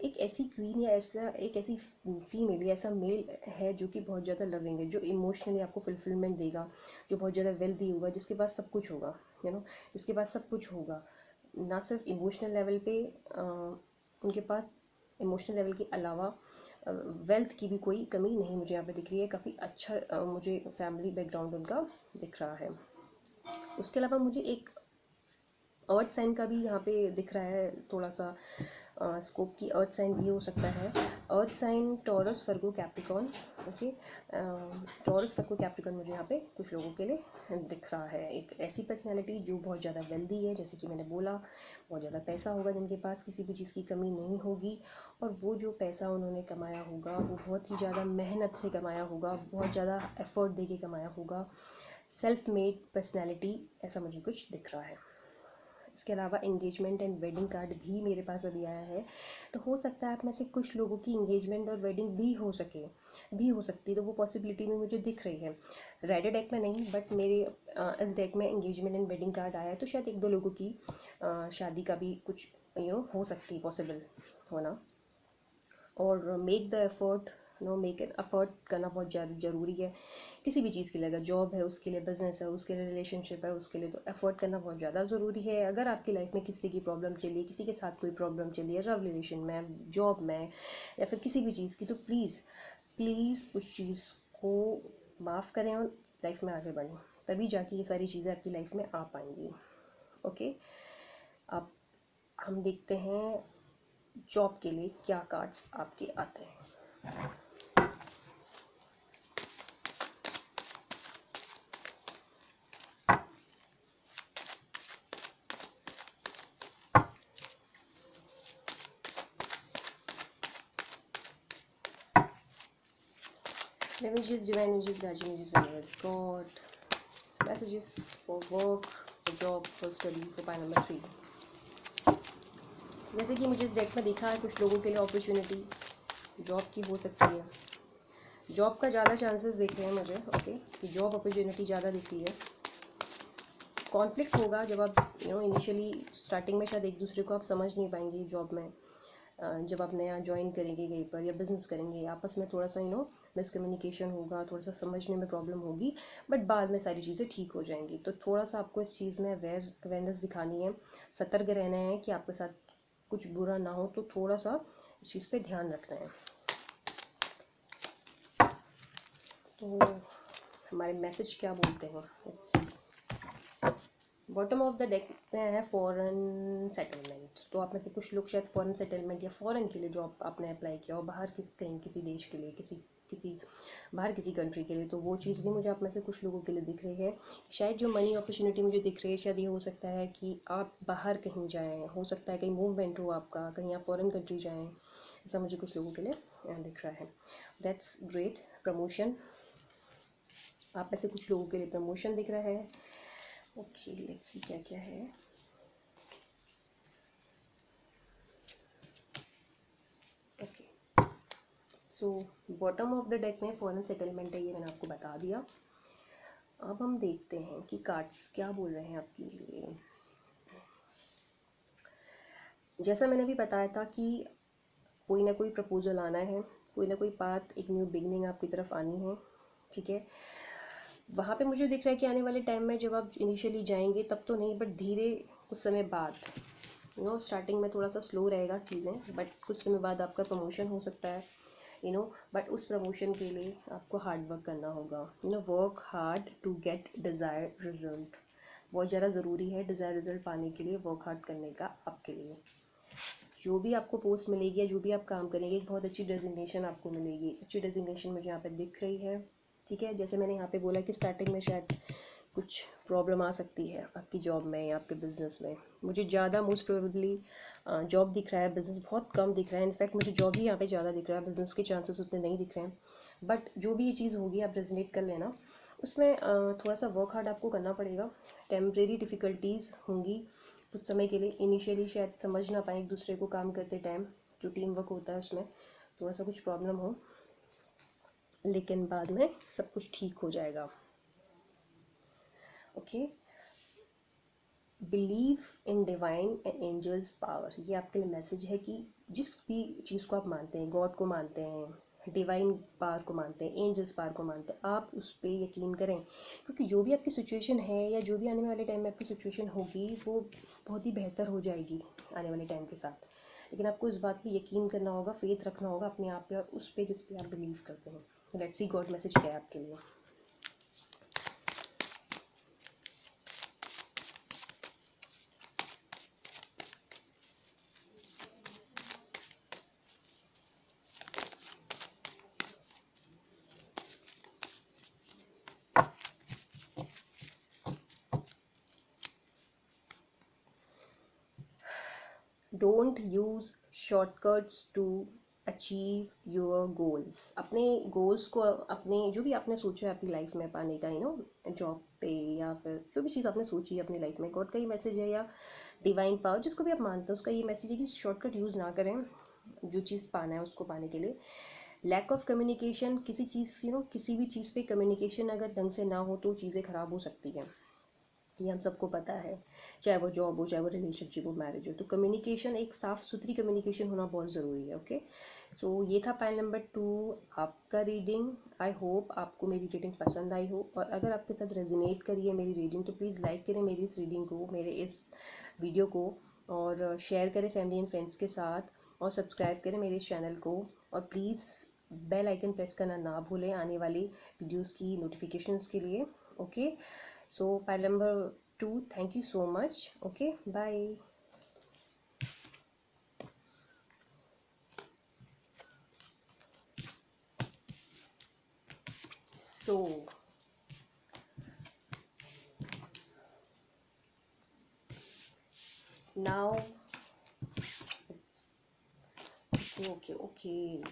एक ऐसी क्वीन या ऐसा एक ऐसी फीमेल या ऐसा मेल है जो कि बहुत ज़्यादा लविंग है, जो इमोशनली आपको फुलफिलमेंट देगा, जो बहुत ज़्यादा वेल्दी होगा, जिसके पास सब कुछ होगा, जिसके पास सब कुछ होगा। ना सिर्फ इमोशनल लेवल पे उनके पास इमोशनल लेवल के अलावा वेल्थ की भी कोई कमी नहीं मुझे यहाँ पे दिख रही है। काफ़ी अच्छा मुझे फैमिली बैकग्राउंड उनका दिख रहा है। उसके अलावा मुझे एक अर्थ साइन का भी यहाँ पे दिख रहा है, थोड़ा सा स्कोप की अर्थ साइन भी हो सकता है। अर्थ साइन टॉरस, वर्गो, कैप्रिकॉर्न। ओके, टॉरस, वर्गो, कैप्रिकॉर्न मुझे यहाँ पे कुछ लोगों के लिए दिख रहा है। एक ऐसी पर्सनैलिटी जो बहुत ज़्यादा वेल्दी है, जैसे कि मैंने बोला, बहुत ज़्यादा पैसा होगा जिनके पास, किसी भी चीज़ की कमी नहीं होगी, और वो जो पैसा उन्होंने कमाया होगा वो बहुत ही ज़्यादा मेहनत से कमाया होगा, बहुत ज़्यादा एफर्ट दे के कमाया होगा। सेल्फ मेड पर्सनैलिटी, ऐसा मुझे कुछ दिख रहा है। इसके अलावा एंगेजमेंट एंड वेडिंग कार्ड भी मेरे पास अभी आया है, तो हो सकता है आप में से कुछ लोगों की एंगेजमेंट और वेडिंग भी हो सकती है, तो वो पॉसिबिलिटी में मुझे दिख रही है। रेड डेक में नहीं, बट मेरे इस डेक में एंगेजमेंट एंड वेडिंग कार्ड आया है, तो शायद 1-2 लोगों की शादी का भी कुछ हो सकती है पॉसिबल होना। और make the effort, make an effort करना बहुत ज़रूरी है किसी भी चीज़ के लिए। अगर जॉब है उसके लिए, बिजनेस है उसके लिए, रिलेशनशिप है उसके लिए, तो एफर्ट करना बहुत ज़्यादा ज़रूरी है। अगर आपकी लाइफ में किसी की प्रॉब्लम चली है, किसी के साथ कोई प्रॉब्लम चली है, लव रिलेशन में, जॉब में, या फिर किसी भी चीज़ की, तो प्लीज़ उस चीज़ को माफ़ करें और लाइफ में आगे बढ़ें, तभी जाके ये सारी चीज़ें आपकी लाइफ में आ पाएंगी। ओके, अब हम देखते हैं जॉब के लिए क्या कार्ड्स आपके आते हैं। Messages, divine angels, guardian angels, universe, God. Messages for work, for job, for study, for pile number 3. जैसे कि मुझे इस डेक में देखा है, कुछ लोगों के लिए अपॉर्चुनिटी जॉब की हो सकती है। जॉब का ज़्यादा चांसेस दिख रहे हैं मुझे। ओके, कि जॉब अपॉर्चुनिटी ज़्यादा दिख रही है। कॉन्फ्लिक्ट होगा जब आप इनिशियली स्टार्टिंग में शायद एक दूसरे को आप समझ नहीं पाएंगे जॉब में। जब आप नया ज्वाइन करेंगे कहीं पर या बिज़नेस करेंगे, आपस में थोड़ा सा मिसकम्युनिकेशन होगा, थोड़ा सा समझने में प्रॉब्लम होगी, बट बाद में सारी चीज़ें ठीक हो जाएंगी। तो थोड़ा सा आपको इस चीज़ में अवेयरनेस दिखानी है, सतर्क रहना है कि आपके साथ कुछ बुरा ना हो, तो थोड़ा सा इस चीज़ पे ध्यान रखना है। तो हमारे मैसेज क्या बोलते हैं, बॉटम ऑफ द डेक में है फॉरेन सेटलमेंट। तो आप में से कुछ लोग शायद फॉरेन सेटलमेंट या फॉरेन के लिए जॉब आपने अप्लाई किया और बाहर कहीं किसी देश के लिए, किसी बाहर किसी कंट्री के लिए, तो वो चीज़ भी मुझे आप में से कुछ लोगों के लिए दिख रही है। शायद जो मनी अपॉर्चुनिटी मुझे दिख रही है, शायद ये हो सकता है कि आप बाहर कहीं जाएँ, हो सकता है कहीं मूवमेंट हो आपका, कहीं आप फॉरेन कंट्री जाएँ, ऐसा मुझे कुछ लोगों के लिए दिख रहा है। That's great. प्रमोशन, आप में से कुछ लोगों के लिए प्रमोशन दिख रहा है। ओके, लेट्स सी क्या क्या है। Okay, so bottom of the deck में फॉरेन सेटलमेंट है, ये मैंने आपको बता दिया। अब हम देखते हैं कि कार्ड्स क्या बोल रहे हैं आपके लिए। जैसा मैंने भी बताया था कि कोई ना कोई प्रपोजल आना है, कोई ना कोई बात, एक न्यू बिगनिंग आपकी तरफ आनी है, ठीक है। वहाँ पे मुझे दिख रहा है कि आने वाले टाइम में जब आप इनिशियली जाएंगे तब तो नहीं, बट धीरे कुछ समय बाद, स्टार्टिंग में थोड़ा सा स्लो रहेगा चीज़ें, बट कुछ समय बाद आपका प्रमोशन हो सकता है, बट उस प्रमोशन के लिए आपको हार्ड वर्क करना होगा। Work hard to get desired result. बहुत ज़्यादा ज़रूरी है डिज़ायर रिजल्ट पाने के लिए वर्क हार्ड करने का आपके लिए। जो भी आपको पोस्ट मिलेगी या जो भी आप काम करेंगे, एक बहुत अच्छी डेजिग्नेशन आपको मिलेगी। अच्छी डेजिग्नेशन मुझे यहाँ पे दिख रही है, ठीक है। जैसे मैंने यहाँ पे बोला कि स्टार्टिंग में शायद कुछ प्रॉब्लम आ सकती है आपकी जॉब में या आपके बिज़नेस में। मुझे ज़्यादा मोस्ट प्रोबेबली जॉब दिख रहा है, बिज़नेस बहुत कम दिख रहा है। इनफैक्ट मुझे जॉब ही यहाँ पे ज़्यादा दिख रहा है, बिज़नेस के चांसेस उतने नहीं दिख रहे हैं। बट जो भी ये चीज़ होगी आप रेजोनेट कर लेना, उसमें थोड़ा सा वर्क हार्ड आपको करना पड़ेगा। टेम्परेरी डिफ़िकल्टीज़ होंगी कुछ समय के लिए, इनिशियली शायद समझ ना पाए एक दूसरे को काम करते टाइम, जो टीम वर्क होता है उसमें थोड़ा सा कुछ प्रॉब्लम हो, लेकिन बाद में सब कुछ ठीक हो जाएगा। Okay, believe in divine and angels power. ये आपके लिए मैसेज है कि जिस भी चीज़ को आप मानते हैं, गॉड को मानते हैं, डिवाइन पावर को मानते हैं, एंजल्स पावर को मानते हैं, आप उस पर यकीन करें, क्योंकि जो भी आपकी सिचुएशन है या जो भी आने वाले टाइम में आपकी सिचुएशन होगी वो बहुत ही बेहतर हो जाएगी आने वाले टाइम के साथ। लेकिन आपको इस बात पे यकीन करना होगा, फेथ रखना होगा अपने आप पे और उस पे जिस पे आप बिलीव करते हैं। लेट्स सी गॉड मैसेज क्या है आपके लिए। Don't use shortcuts to achieve your goals. अपने गोल्स को, अपने जो भी आपने सोचा है अपनी लाइफ में पाने का, जॉब पे या फिर जो भी चीज़ आपने सोची है अपनी लाइफ में, गॉड का ही मैसेज है या डिवाइन पावर जिसको भी आप मानते हैं, उसका ये मैसेज है कि शॉर्टकट यूज़ ना करें जो चीज़ पाना है उसको पाने के लिए। लैक ऑफ कम्युनिकेशन, किसी चीज़ किसी भी चीज़ पे कम्युनिकेशन अगर ढंग से ना हो तो चीज़ें ख़राब हो सकती हैं, ये हम सबको पता है। चाहे वो जॉब हो, चाहे वो रिलेशनशिप हो, मैरिज हो, तो कम्युनिकेशन, एक साफ़ सुथरी कम्युनिकेशन होना बहुत ज़रूरी है। ओके, सो ये था पाइल नंबर 2 आपका रीडिंग। आई होप आपको मेरी रीडिंग पसंद आई हो, और अगर आपके साथ रेजोनेट करी है मेरी रीडिंग तो प्लीज़ लाइक करें मेरी इस रीडिंग को, मेरे इस वीडियो को, और शेयर करें फैमिली एंड फ्रेंड्स के साथ, और सब्सक्राइब करें मेरे इस चैनल को, और प्लीज़ बेल आइकन प्रेस करना ना भूलें आने वाली वीडियोज़ की नोटिफिकेशंस के लिए। Okay, so pile number 2, thank you so much. Okay, bye. So now, okay,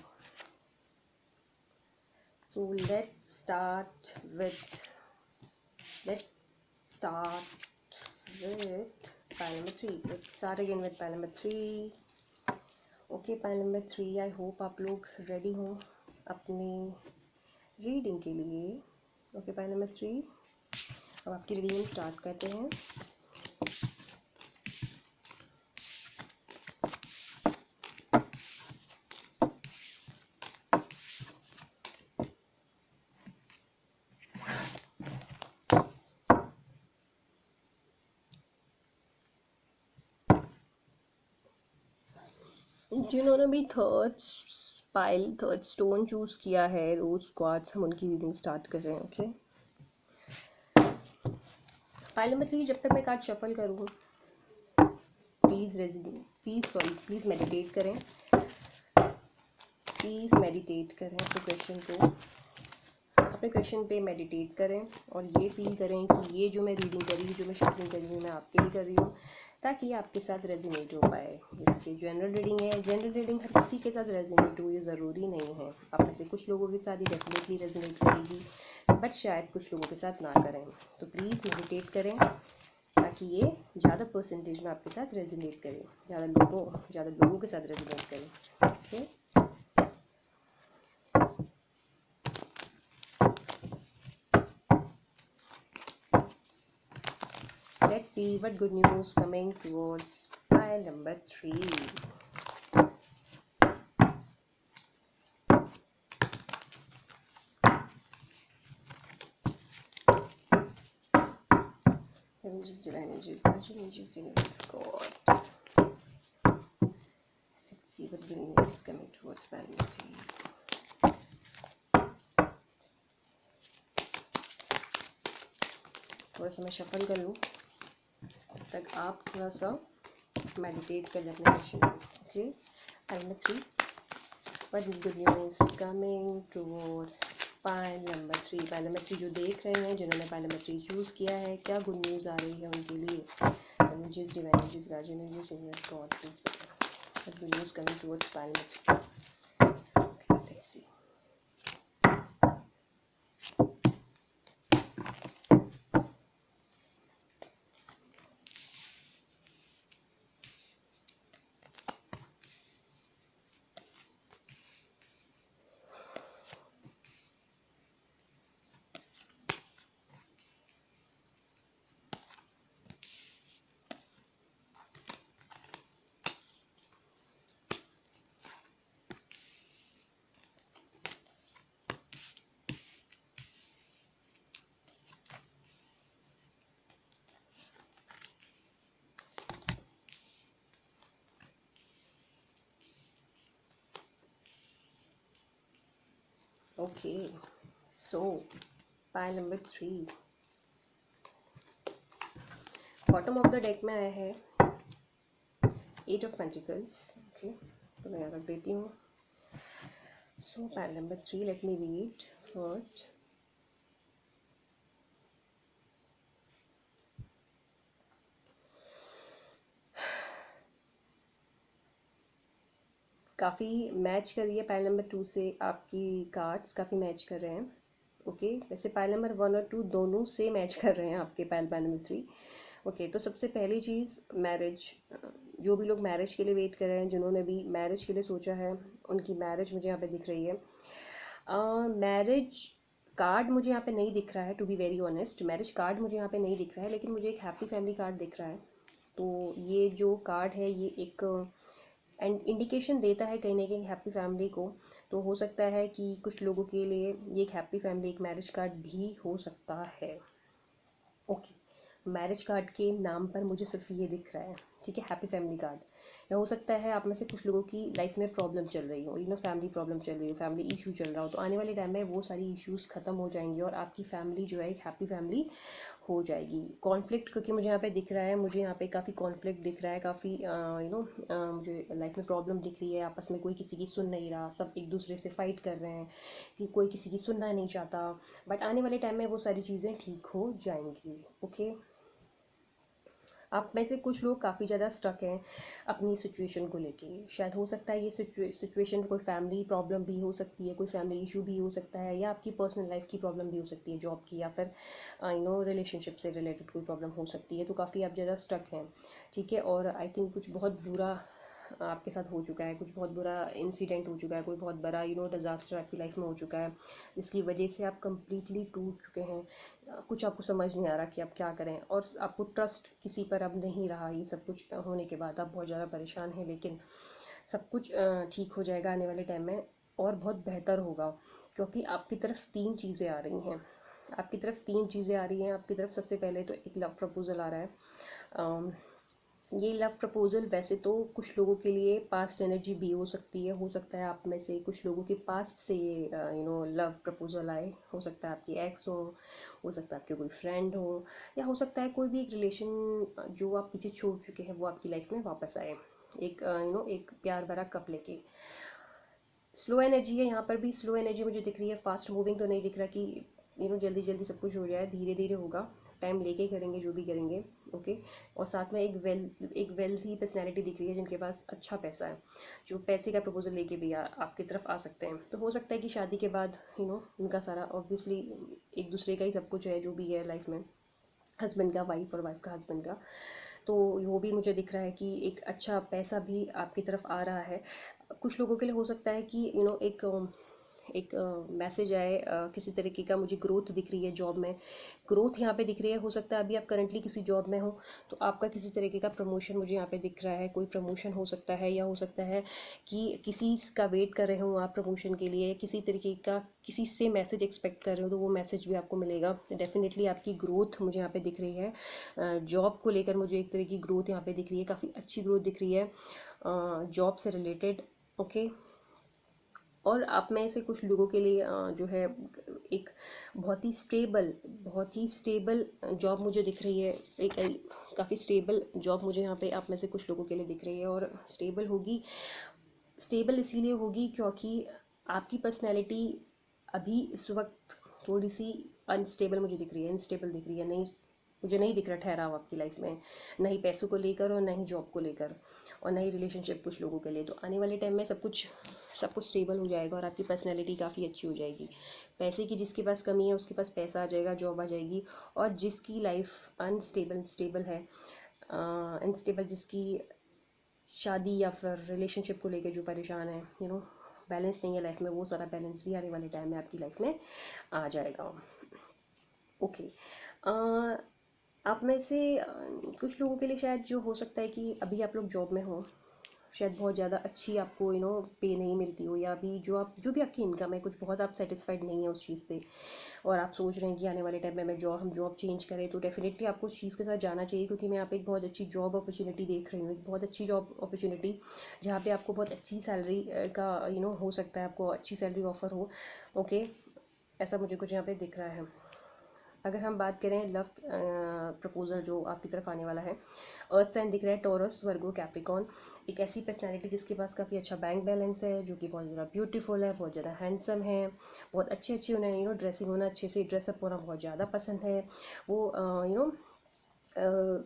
so let's start with pile number 3. Let's start again with pile number 3. Okay, pile number 3, I hope आप लोग ready हों अपनी reading के लिए। Okay, pile number 3, अब आपकी reading start करते हैं। जिन्होंने भी थर्ड स्टोन चूज़ किया है, रोज क्वार्ट्स, हम उनकी रीडिंग स्टार्ट कर रहे हैं। ओके, पाइल नंबर 3, जब तक मैं कार्ड शफल करूँ प्लीज़ मेडिटेट करें, अपने क्वेश्चन पे मेडिटेट करें और ये फील करें कि ये जो मैं रीडिंग कर रही हूँ, जो मैं शफलिंग कर रही हूँ, मैं आपके लिए कर रही हूँ, ताकि ये आपके साथ रेजिनेट हो पाए। जैसे जनरल रीडिंग है, जनरल रीडिंग हर किसी के साथ रेजिनेट हो ये ज़रूरी नहीं है। आप में से कुछ लोगों के साथ ये डेफिनेटली रेजिनेट करेगी, बट शायद कुछ लोगों के साथ ना करें। तो प्लीज़ मेडिटेट करें ताकि ये ज़्यादा परसेंटेज में आपके साथ रेजिनेट करे, ज़्यादा लोगों के साथ रेजिनेट करे। Okay, let's see what good news coming towards pile number 3. Images, divine images, magic images, universe, God. Let's see what good news coming towards pile number 3. थोड़ा सा मैं शफल कर लूँ, तब तक आप थोड़ा सा मेडिटेट कर लें अपने question. Okay, pile number 3, what is good news coming towards pile number 3। Pile number 3 जो देख रहे हैं, जिन्होंने पाइल नंबर 3 चूज़ किया है, क्या गुड न्यूज़ आ रही है उनके लिए? Images, divine images, guardian angels, universe, God, please. What good news coming towards pile number 3? Let's see. Okay, so pile number 3, bottom of the deck में आया है 8 of Pentacles। ओके, तो मैं यहाँ रख देती हूँ। सो pile number 3, let me read first. काफ़ी मैच कर रही है पाइल नंबर 2 से, आपकी कार्ड्स काफ़ी मैच कर रहे हैं। ओके, वैसे पाइल नंबर 1 और 2 दोनों से मैच कर रहे हैं आपके पाइल नंबर 3। ओके, तो सबसे पहली चीज़ मैरिज, जो भी लोग मैरिज के लिए वेट कर रहे हैं, जिन्होंने भी मैरिज के लिए सोचा है, उनकी मैरिज मुझे यहाँ पे दिख रही है। मैरिज कार्ड मुझे यहाँ पे नहीं दिख रहा है, to be very honest, marriage card मुझे यहाँ पे नहीं दिख रहा है, लेकिन मुझे एक हैप्पी फैमिली कार्ड दिख रहा है। तो ये जो कार्ड है ये एक एंड इंडिकेशन देता है कहीं ना कहीं हैप्पी फैमिली को। तो हो सकता है कि कुछ लोगों के लिए ये एक हैप्पी फैमिली, एक मैरिज कार्ड भी हो सकता है। ओके, मैरिज कार्ड के नाम पर मुझे सिर्फ ये दिख रहा है, ठीक है, हैप्पी फैमिली कार्ड। या हो सकता है आप में से कुछ लोगों की लाइफ में प्रॉब्लम चल रही हो, फैमिली प्रॉब्लम चल रही हो, फैमिली इशू चल रहा हो, तो आने वाले टाइम में वो सारी इश्यूज़ ख़त्म हो जाएंगे और आपकी फैमिली जो है एक हैप्पी फैमिली हो जाएगी। कॉन्फ्लिक्ट क्योंकि मुझे यहाँ पे दिख रहा है, मुझे यहाँ पे काफ़ी कॉन्फ्लिक्ट दिख रहा है, काफ़ी मुझे लाइफ में प्रॉब्लम दिख रही है, आपस में कोई किसी की सुन नहीं रहा, सब एक दूसरे से फाइट कर रहे हैं कि कोई किसी की सुनना नहीं चाहता। बट आने वाले टाइम में वो सारी चीज़ें ठीक हो जाएंगी। ओके, आप में से कुछ लोग काफ़ी ज़्यादा स्टक हैं अपनी सिचुएशन को लेके। शायद हो सकता है ये सिचुएशन कोई फैमिली प्रॉब्लम भी हो सकती है, कोई फैमिली इशू भी हो सकता है, या आपकी पर्सनल लाइफ की प्रॉब्लम भी हो सकती है, जॉब की, या फिर रिलेशनशिप से रिलेटेड कोई प्रॉब्लम हो सकती है। तो काफ़ी आप ज़्यादा स्टक हैं, ठीक है। और आई थिंक कुछ बहुत बुरा आपके साथ हो चुका है, कुछ बहुत बुरा इंसिडेंट हो चुका है, कोई बहुत बड़ा डिज़ास्टर आपकी लाइफ में हो चुका है, जिसकी वजह से आप कंप्लीटली टूट चुके हैं। कुछ आपको समझ नहीं आ रहा कि आप क्या करें, और आपको ट्रस्ट किसी पर अब नहीं रहा। ये सब कुछ होने के बाद आप बहुत ज़्यादा परेशान हैं, लेकिन सब कुछ ठीक हो जाएगा आने वाले टाइम में, और बहुत बेहतर होगा, क्योंकि आपकी तरफ 3 चीज़ें आ रही हैं। आपकी तरफ 3 चीज़ें आ रही हैं। आपकी तरफ सबसे पहले तो एक लव प्रपोजल आ रहा है, ये लव प्रपोजल वैसे तो कुछ लोगों के लिए पास्ट एनर्जी भी हो सकती है, हो सकता है आप में से कुछ लोगों के पास्ट से लव प्रपोजल आए, हो सकता है आपकी एक्स हो सकता है आपके कोई फ्रेंड हो, या हो सकता है कोई भी एक रिलेशन जो आप पीछे छोड़ चुके हैं वो आपकी लाइफ में वापस आए, एक एक प्यार भरा कप लेके। स्लो एनर्जी है यहाँ पर भी, स्लो एनर्जी मुझे दिख रही है, फास्ट मूविंग तो नहीं दिख रहा कि जल्दी जल्दी सब कुछ हो जाए, धीरे धीरे होगा, टाइम लेके करेंगे जो भी करेंगे। ओके। और साथ में एक वेल्थी पर्सनैलिटी दिख रही है जिनके पास अच्छा पैसा है, जो पैसे का प्रपोजल लेके भी आपकी तरफ आ सकते हैं। तो हो सकता है कि शादी के बाद उनका सारा ऑब्वियसली एक दूसरे का ही सब कुछ है जो भी है लाइफ में, हस्बैंड का वाइफ और वाइफ का हस्बैंड का। तो वो भी मुझे दिख रहा है कि एक अच्छा पैसा भी आपकी तरफ आ रहा है। कुछ लोगों के लिए हो सकता है कि एक मैसेज आए किसी तरीके का, मुझे ग्रोथ दिख रही है जॉब में, ग्रोथ यहाँ पे दिख रही है। हो सकता है अभी आप करंटली किसी जॉब में हो तो आपका किसी तरीके का प्रमोशन मुझे यहाँ पे दिख रहा है, कोई प्रमोशन हो सकता है, या हो सकता है कि किसी का वेट कर रहे हो आप प्रमोशन के लिए, किसी तरीके का किसी से मैसेज एक्सपेक्ट कर रहे हो तो वो मैसेज भी आपको मिलेगा। डेफिनेटली आपकी ग्रोथ मुझे यहाँ पे दिख रही है। जॉब को लेकर मुझे एक तरह की ग्रोथ यहाँ पे दिख रही है, काफ़ी अच्छी ग्रोथ दिख रही है जॉब से रिलेटेड। ओके। और आप में से कुछ लोगों के लिए जो है एक बहुत ही स्टेबल जॉब मुझे दिख रही है, एक काफ़ी स्टेबल जॉब मुझे यहाँ पे आप में से कुछ लोगों के लिए दिख रही है। और स्टेबल इसीलिए होगी क्योंकि आपकी पर्सनैलिटी अभी इस वक्त थोड़ी सी अनस्टेबल मुझे दिख रही है, अनस्टेबल दिख रही है, नहीं मुझे नहीं दिख रहा ठहराव आपकी लाइफ में, ना ही पैसों को लेकर और ना ही जॉब को लेकर और ना ही रिलेशनशिप कुछ लोगों के लिए। तो आने वाले टाइम में सब कुछ स्टेबल हो जाएगा और आपकी पर्सनैलिटी काफ़ी अच्छी हो जाएगी। पैसे की जिसके पास कमी है उसके पास पैसा आ जाएगा, जॉब आ जाएगी। और जिसकी लाइफ स्टेबल है, अनस्टेबल, जिसकी शादी या फिर रिलेशनशिप को लेकर जो परेशान है, बैलेंस नहीं है लाइफ में, वो सारा बैलेंस भी आने वाले टाइम में आपकी लाइफ में आ जाएगा। ओके। आप में से कुछ लोगों के लिए शायद जो हो सकता है कि अभी आप लोग जॉब में हो, शायद बहुत ज़्यादा अच्छी आपको पे नहीं मिलती हो, या अभी जो भी आपकी इनकम है कुछ बहुत आप सेटिस्फाइड नहीं है उस चीज़ से, और आप सोच रहे हैं कि आने वाले टाइम में हम जॉब चेंज करें, तो डेफिनेटली आपको उस चीज़ के साथ जाना चाहिए। क्योंकि मैं यहाँ पे एक बहुत अच्छी जॉब अपॉर्चुनिटी देख रही हूँ, एक बहुत अच्छी जॉब अपॉर्चुनिटी जहाँ पे आपको बहुत अच्छी सैलरी का हो सकता है आपको अच्छी सैलरी ऑफर हो। ओके। ऐसा मुझे कुछ यहाँ पे दिख रहा है। अगर हम बात करें लव प्रपोजल जो आपकी तरफ आने वाला है, अर्थ साइन दिख रहा है टॉरस, वर्गो, कैप्रिकॉन। एक ऐसी पर्सनालिटी जिसके पास काफ़ी अच्छा बैंक बैलेंस है, जो कि बहुत ज़्यादा ब्यूटीफुल है, बहुत ज़्यादा हैंडसम है, बहुत अच्छी उन्हें ड्रेसिंग होना, अच्छे से ड्रेसअप होना बहुत ज़्यादा पसंद है। वो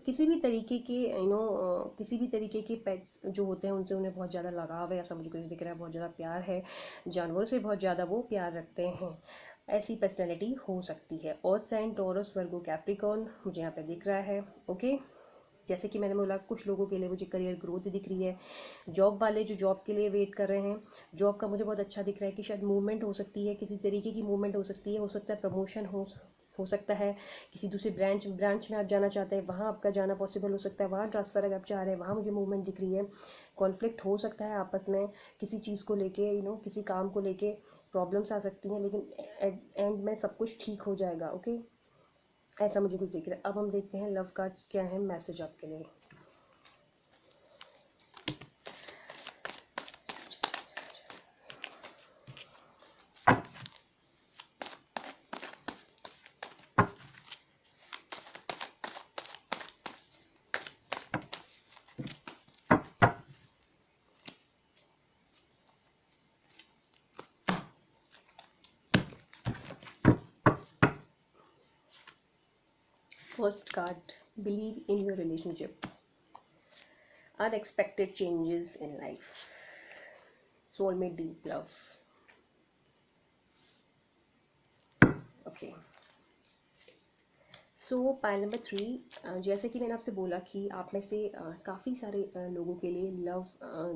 किसी भी तरीके के किसी भी तरीके के पेट्स जो होते हैं उनसे उन्हें बहुत ज़्यादा लगाव है, ऐसा मुझे कुछ दिख रहा है। बहुत ज़्यादा प्यार है, जानवरों से बहुत ज़्यादा वो प्यार रखते हैं, ऐसी पर्सनैलिटी हो सकती है। अर्थ साइन टॉरस, वर्गो, कैप्रिकॉन मुझे यहाँ पे दिख रहा है। ओके। जैसे कि मैंने बोला कुछ लोगों के लिए मुझे करियर ग्रोथ दिख रही है। जॉब वाले जो जॉब के लिए वेट कर रहे हैं, जॉब का मुझे बहुत अच्छा दिख रहा है कि शायद मूवमेंट हो सकती है, किसी तरीके की मूवमेंट हो सकती है, हो सकता है प्रमोशन हो सकता है, किसी दूसरे ब्रांच में आप जाना चाहते हैं वहाँ आपका जाना पॉसिबल हो सकता है, वहाँ ट्रांसफ़र अगर आप चाह रहे हैं वहाँ मुझे मूवमेंट दिख रही है। कॉन्फ्लिक्ट हो सकता है आपस में किसी चीज़ को लेके, किसी काम को लेके प्रॉब्लम्स आ सकती हैं, लेकिन एंड में सब कुछ ठीक हो जाएगा। ओके। ऐसा मुझे कुछ दिख रहा है। अब हम देखते हैं लव कार्ड्स क्या है मैसेज आपके लिए। First card, believe in your relationship. Unexpected changes in life. Soulmate, deep love. Okay. So pile number 3, जैसे कि मैंने आपसे बोला कि आप में से काफ़ी सारे लोगों के लिए लव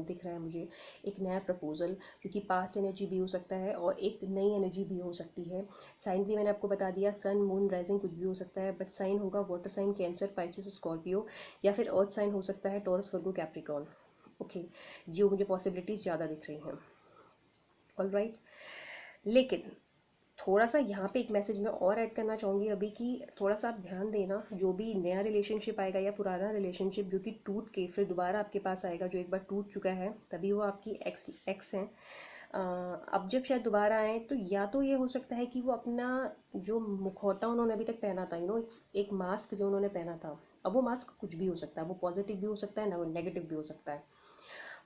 दिख रहा है मुझे, एक नया प्रपोज़ल, क्योंकि पास्ट एनर्जी भी हो सकता है और एक नई एनर्जी भी हो सकती है। साइन भी मैंने आपको बता दिया, सन, मून, राइजिंग कुछ भी हो सकता है, बट साइन होगा water sign, Cancer, Pisces, Scorpio, या फिर अर्थ साइन हो सकता है टॉरस, वर्गो, कैप्रिकॉन। ओके। जो मुझे पॉसिबिलिटीज़ ज़्यादा दिख रही हैं। ऑलराइट। लेकिन थोड़ा सा यहाँ पे एक मैसेज मैं और ऐड करना चाहूँगी अभी कि थोड़ा सा आप ध्यान देना, जो भी नया रिलेशनशिप आएगा या पुराना रिलेशनशिप जो कि टूट के फिर दोबारा आपके पास आएगा, जो एक बार टूट चुका है तभी वो आपकी एक्स हैं, अब जब शायद दोबारा आए तो या तो ये हो सकता है कि वो अपना जो मुखौटा उन्होंने अभी तक पहना था, एक मास्क जो उन्होंने पहना था, अब वो मास्क कुछ भी हो सकता है, वो पॉजिटिव भी हो सकता है ना, वो नेगेटिव भी हो सकता है।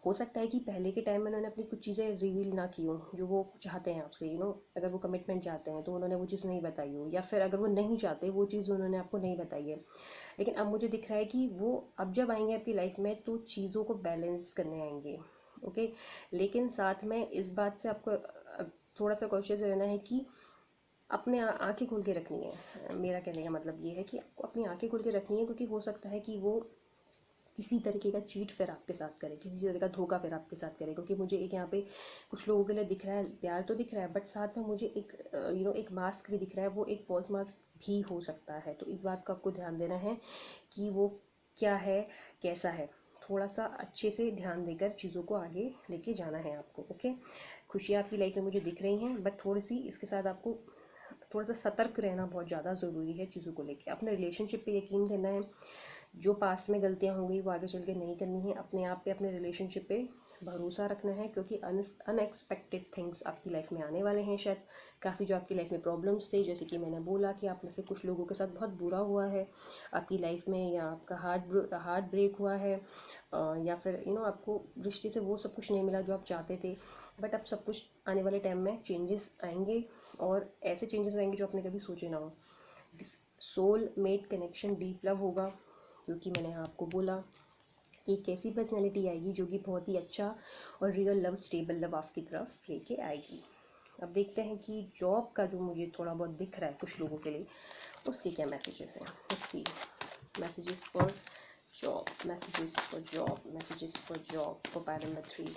हो सकता है कि पहले के टाइम में उन्होंने अपनी कुछ चीज़ें रिवील ना की हो जो वो चाहते हैं आपसे, अगर वो कमिटमेंट चाहते हैं तो उन्होंने वो चीज़ नहीं बताई हो, या फिर अगर वो नहीं चाहते वो चीज़ उन्होंने आपको नहीं बताई है। लेकिन अब मुझे दिख रहा है कि वो अब जब आएंगे आपकी लाइफ में तो चीज़ों को बैलेंस करने आएंगे। ओके, लेकिन साथ में इस बात से आपको थोड़ा सा कॉन्शियस रहना है कि अपने आंखें खोल के रखनी है। मेरा कहने का मतलब ये है कि आपको अपनी आंखें खोल के रखनी है, क्योंकि हो सकता है कि वो किसी तरीके का चीट फिर आपके साथ करे, किसी तरीके का धोखा फिर आपके साथ करे। क्योंकि मुझे एक यहाँ पे कुछ लोगों के लिए दिख रहा है, प्यार तो दिख रहा है, बट साथ में मुझे एक एक मास्क भी दिख रहा है, वो एक फॉल्स मास्क भी हो सकता है। तो इस बात का आपको ध्यान देना है कि वो क्या है, कैसा है, थोड़ा सा अच्छे से ध्यान देकर चीज़ों को आगे लेके जाना है आपको। ओके, खुशियाँ आपकी लाइफ में मुझे दिख रही हैं, बट थोड़ी सी इसके साथ आपको थोड़ा सा सतर्क रहना बहुत ज़्यादा ज़रूरी है चीज़ों को लेके। अपने रिलेशनशिप पे यकीन करना है, जो पास्ट में गलतियाँ हो गई वो आगे चल के नहीं करनी है। अपने आप पे, अपने रिलेशनशिप पे भरोसा रखना है, क्योंकि अनएक्सपेक्टेड थिंग्स आपकी लाइफ में आने वाले हैं। शायद काफ़ी जो आपकी लाइफ में प्रॉब्लम्स थे, जैसे कि मैंने बोला कि आप में से कुछ लोगों के साथ बहुत बुरा हुआ है आपकी लाइफ में, या आपका हार्ट ब्रेक हुआ है, या फिर आपको रिश्ते से वो सब कुछ नहीं मिला जो आप चाहते थे। बट अब सब कुछ आने वाले टाइम में चेंजेस आएंगे, और ऐसे चेंजेस आएंगे जो आपने कभी सोचे ना हो। Soul mate connection, deep love होगा, क्योंकि मैंने आपको बोला कि एक ऐसी पर्सनैलिटी आएगी जो कि बहुत ही अच्छा और रियल लव, स्टेबल लव आपकी तरफ लेके आएगी। अब देखते हैं कि जॉब का जो मुझे थोड़ा बहुत दिख रहा है कुछ लोगों के लिए, उसके क्या मैसेजेस हैं। Let's see, messages for job, messages for job, messages for job for pile number 3,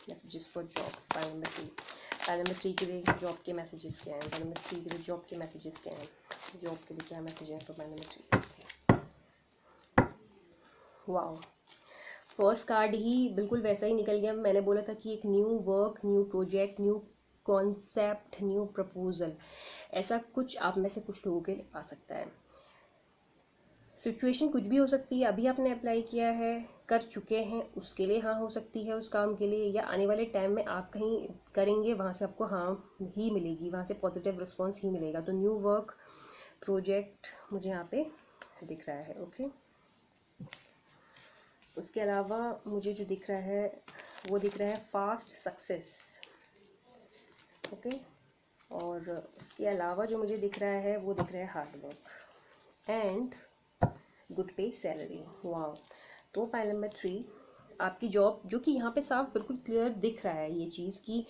messages for job pile number 3। Pile number 3 के लिए जॉब के मैसेजेस क्या हैं, पाइल नंबर 3 के लिए जॉब के मैसेजेस क्या हैं, जॉब के लिए क्या मैसेज है for pile number 3। Wow, first card ही बिल्कुल वैसा ही निकल गया। मैंने बोला था कि एक new work, new project, new concept, new proposal, ऐसा कुछ आप में से कुछ लोगों के लिए आ सकता है। सिचुएशन कुछ भी हो सकती है, अभी आपने अप्लाई किया है, कर चुके हैं, उसके लिए हाँ हो सकती है उस काम के लिए, या आने वाले टाइम में आप कहीं करेंगे, वहाँ से आपको हाँ ही मिलेगी, वहाँ से पॉजिटिव रिस्पॉन्स ही मिलेगा। तो न्यू वर्क प्रोजेक्ट मुझे यहाँ पे दिख रहा है। ओके, उसके अलावा मुझे जो दिख रहा है वो दिख रहा है फास्ट सक्सेस। ओके, और उसके अलावा जो मुझे दिख रहा है वो दिख रहा है हार्ड वर्क एंड गुड पे सैलरी। वाह, तो पाइल नंबर 3 आपकी जॉब, जो कि यहाँ पे साफ बिल्कुल क्लियर दिख रहा है ये चीज़ की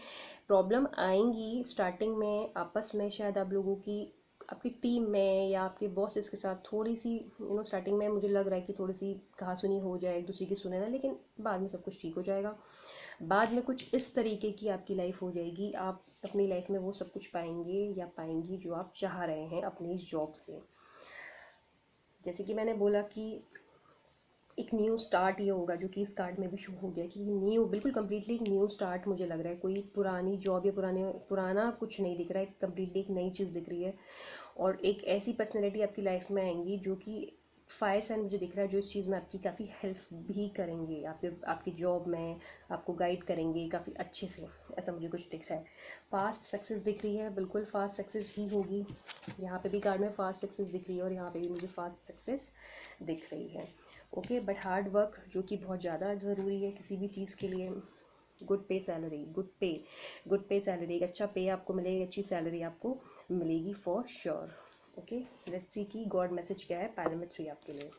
प्रॉब्लम आएंगी स्टार्टिंग में आपस में, शायद आप लोगों की आपकी टीम में या आपके बॉसेस के साथ थोड़ी सी स्टार्टिंग में मुझे लग रहा है कि थोड़ी सी कहासुनी हो जाए, एक दूसरे की सुने ना, लेकिन बाद में सब कुछ ठीक हो जाएगा। बाद में कुछ इस तरीके की आपकी लाइफ हो जाएगी, आप अपनी लाइफ में वो सब कुछ पाएंगे या पाएंगी जो आप चाह रहे हैं अपनी इस जॉब से। जैसे कि मैंने बोला कि एक न्यू स्टार्ट ये होगा, जो कि इस कार्ड में भी शो हो गया कि न्यू, बिल्कुल कम्प्लीटली न्यू स्टार्ट मुझे लग रहा है। कोई पुरानी जॉब या पुराना कुछ नहीं दिख रहा है, कम्प्लीटली एक नई चीज़ दिख रही है। और एक ऐसी पर्सनैलिटी आपकी लाइफ में आएंगी जो कि फायर साइन मुझे दिख रहा है, जो इस चीज़ में आपकी काफ़ी हेल्प भी करेंगे, आपकी जॉब में आपको गाइड करेंगे काफ़ी अच्छे से, ऐसा मुझे कुछ दिख रहा है। फास्ट सक्सेस दिख रही है, बिल्कुल फास्ट सक्सेस ही होगी। यहाँ पे भी कार्ड में फास्ट सक्सेस दिख रही है और यहाँ पे भी मुझे फास्ट सक्सेस दिख रही है। ओके, बट हार्ड वर्क जो कि बहुत ज़्यादा ज़रूरी है किसी भी चीज़ के लिए। गुड पे सैलरी, गुड पे सैलरी, एक अच्छा पे आपको मिलेगी, अच्छी सैलरी आपको मिलेगी for sure. Okay, let's see कि गॉड मैसेज क्या है पाइल नंबर 3 आपके लिए।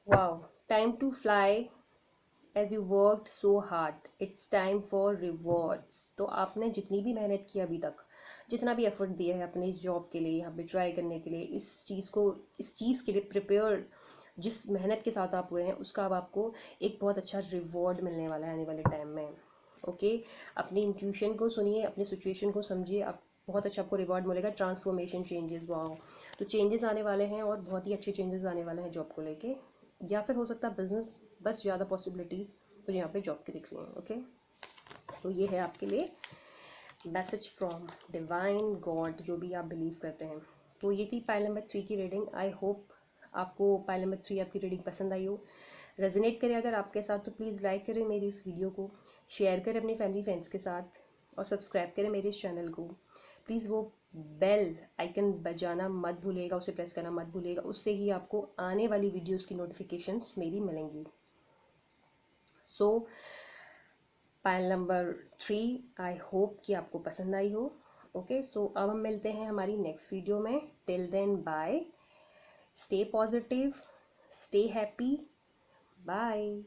Wow, time to fly as you worked so hard, it's time for rewards. तो आपने जितनी भी मेहनत की अभी तक, जितना भी एफर्ट दिया है अपने इस जॉब के लिए, यहाँ पे ट्राई करने के लिए, इस चीज़ के लिए प्रिपेयर, जिस मेहनत के साथ आप हुए हैं उसका अब आपको एक बहुत अच्छा रिवॉर्ड मिलने वाला है आने वाले टाइम में। ओके, अपनी इंट्यूशन को सुनिए, अपनी सिचुएशन को समझिए, आप बहुत अच्छा आपको रिवॉर्ड मिलेगा, ट्रांसफॉर्मेशन चेंजेस, वाओ। तो चेंजेस आने वाले हैं और बहुत ही अच्छे चेंजेस आने वाले हैं जॉब को लेके, या फिर हो सकता है बिजनेस, बस ज़्यादा पॉसिबिलिटीज़ मुझे यहाँ पे जॉब की दिख रही हैं। ओके, तो ये है आपके लिए मैसेज फ्रॉम डिवाइन गॉड, जो भी आप बिलीव करते हैं। तो ये थी पाइल नंबर 3 की रीडिंग। आई होप आपको पाइल नंबर 3 आपकी रीडिंग पसंद आई हो, रेजोनेट करे अगर आपके साथ तो प्लीज़ लाइक करें मेरी इस वीडियो को, शेयर करें अपनी फैमिली फ्रेंड्स के साथ और सब्सक्राइब करें मेरे इस चैनल को। प्लीज़ वो बेल आइकन बजाना मत भूलिएगा, उसे प्रेस करना मत भूलिएगा, उससे ही आपको आने वाली वीडियोस की नोटिफिकेशंस मेरी मिलेंगी। सो पाइल नंबर 3 आई होप कि आपको पसंद आई हो। ओके, सो अब हम मिलते हैं हमारी नेक्स्ट वीडियो में। Till then bye, stay positive, stay happy, bye.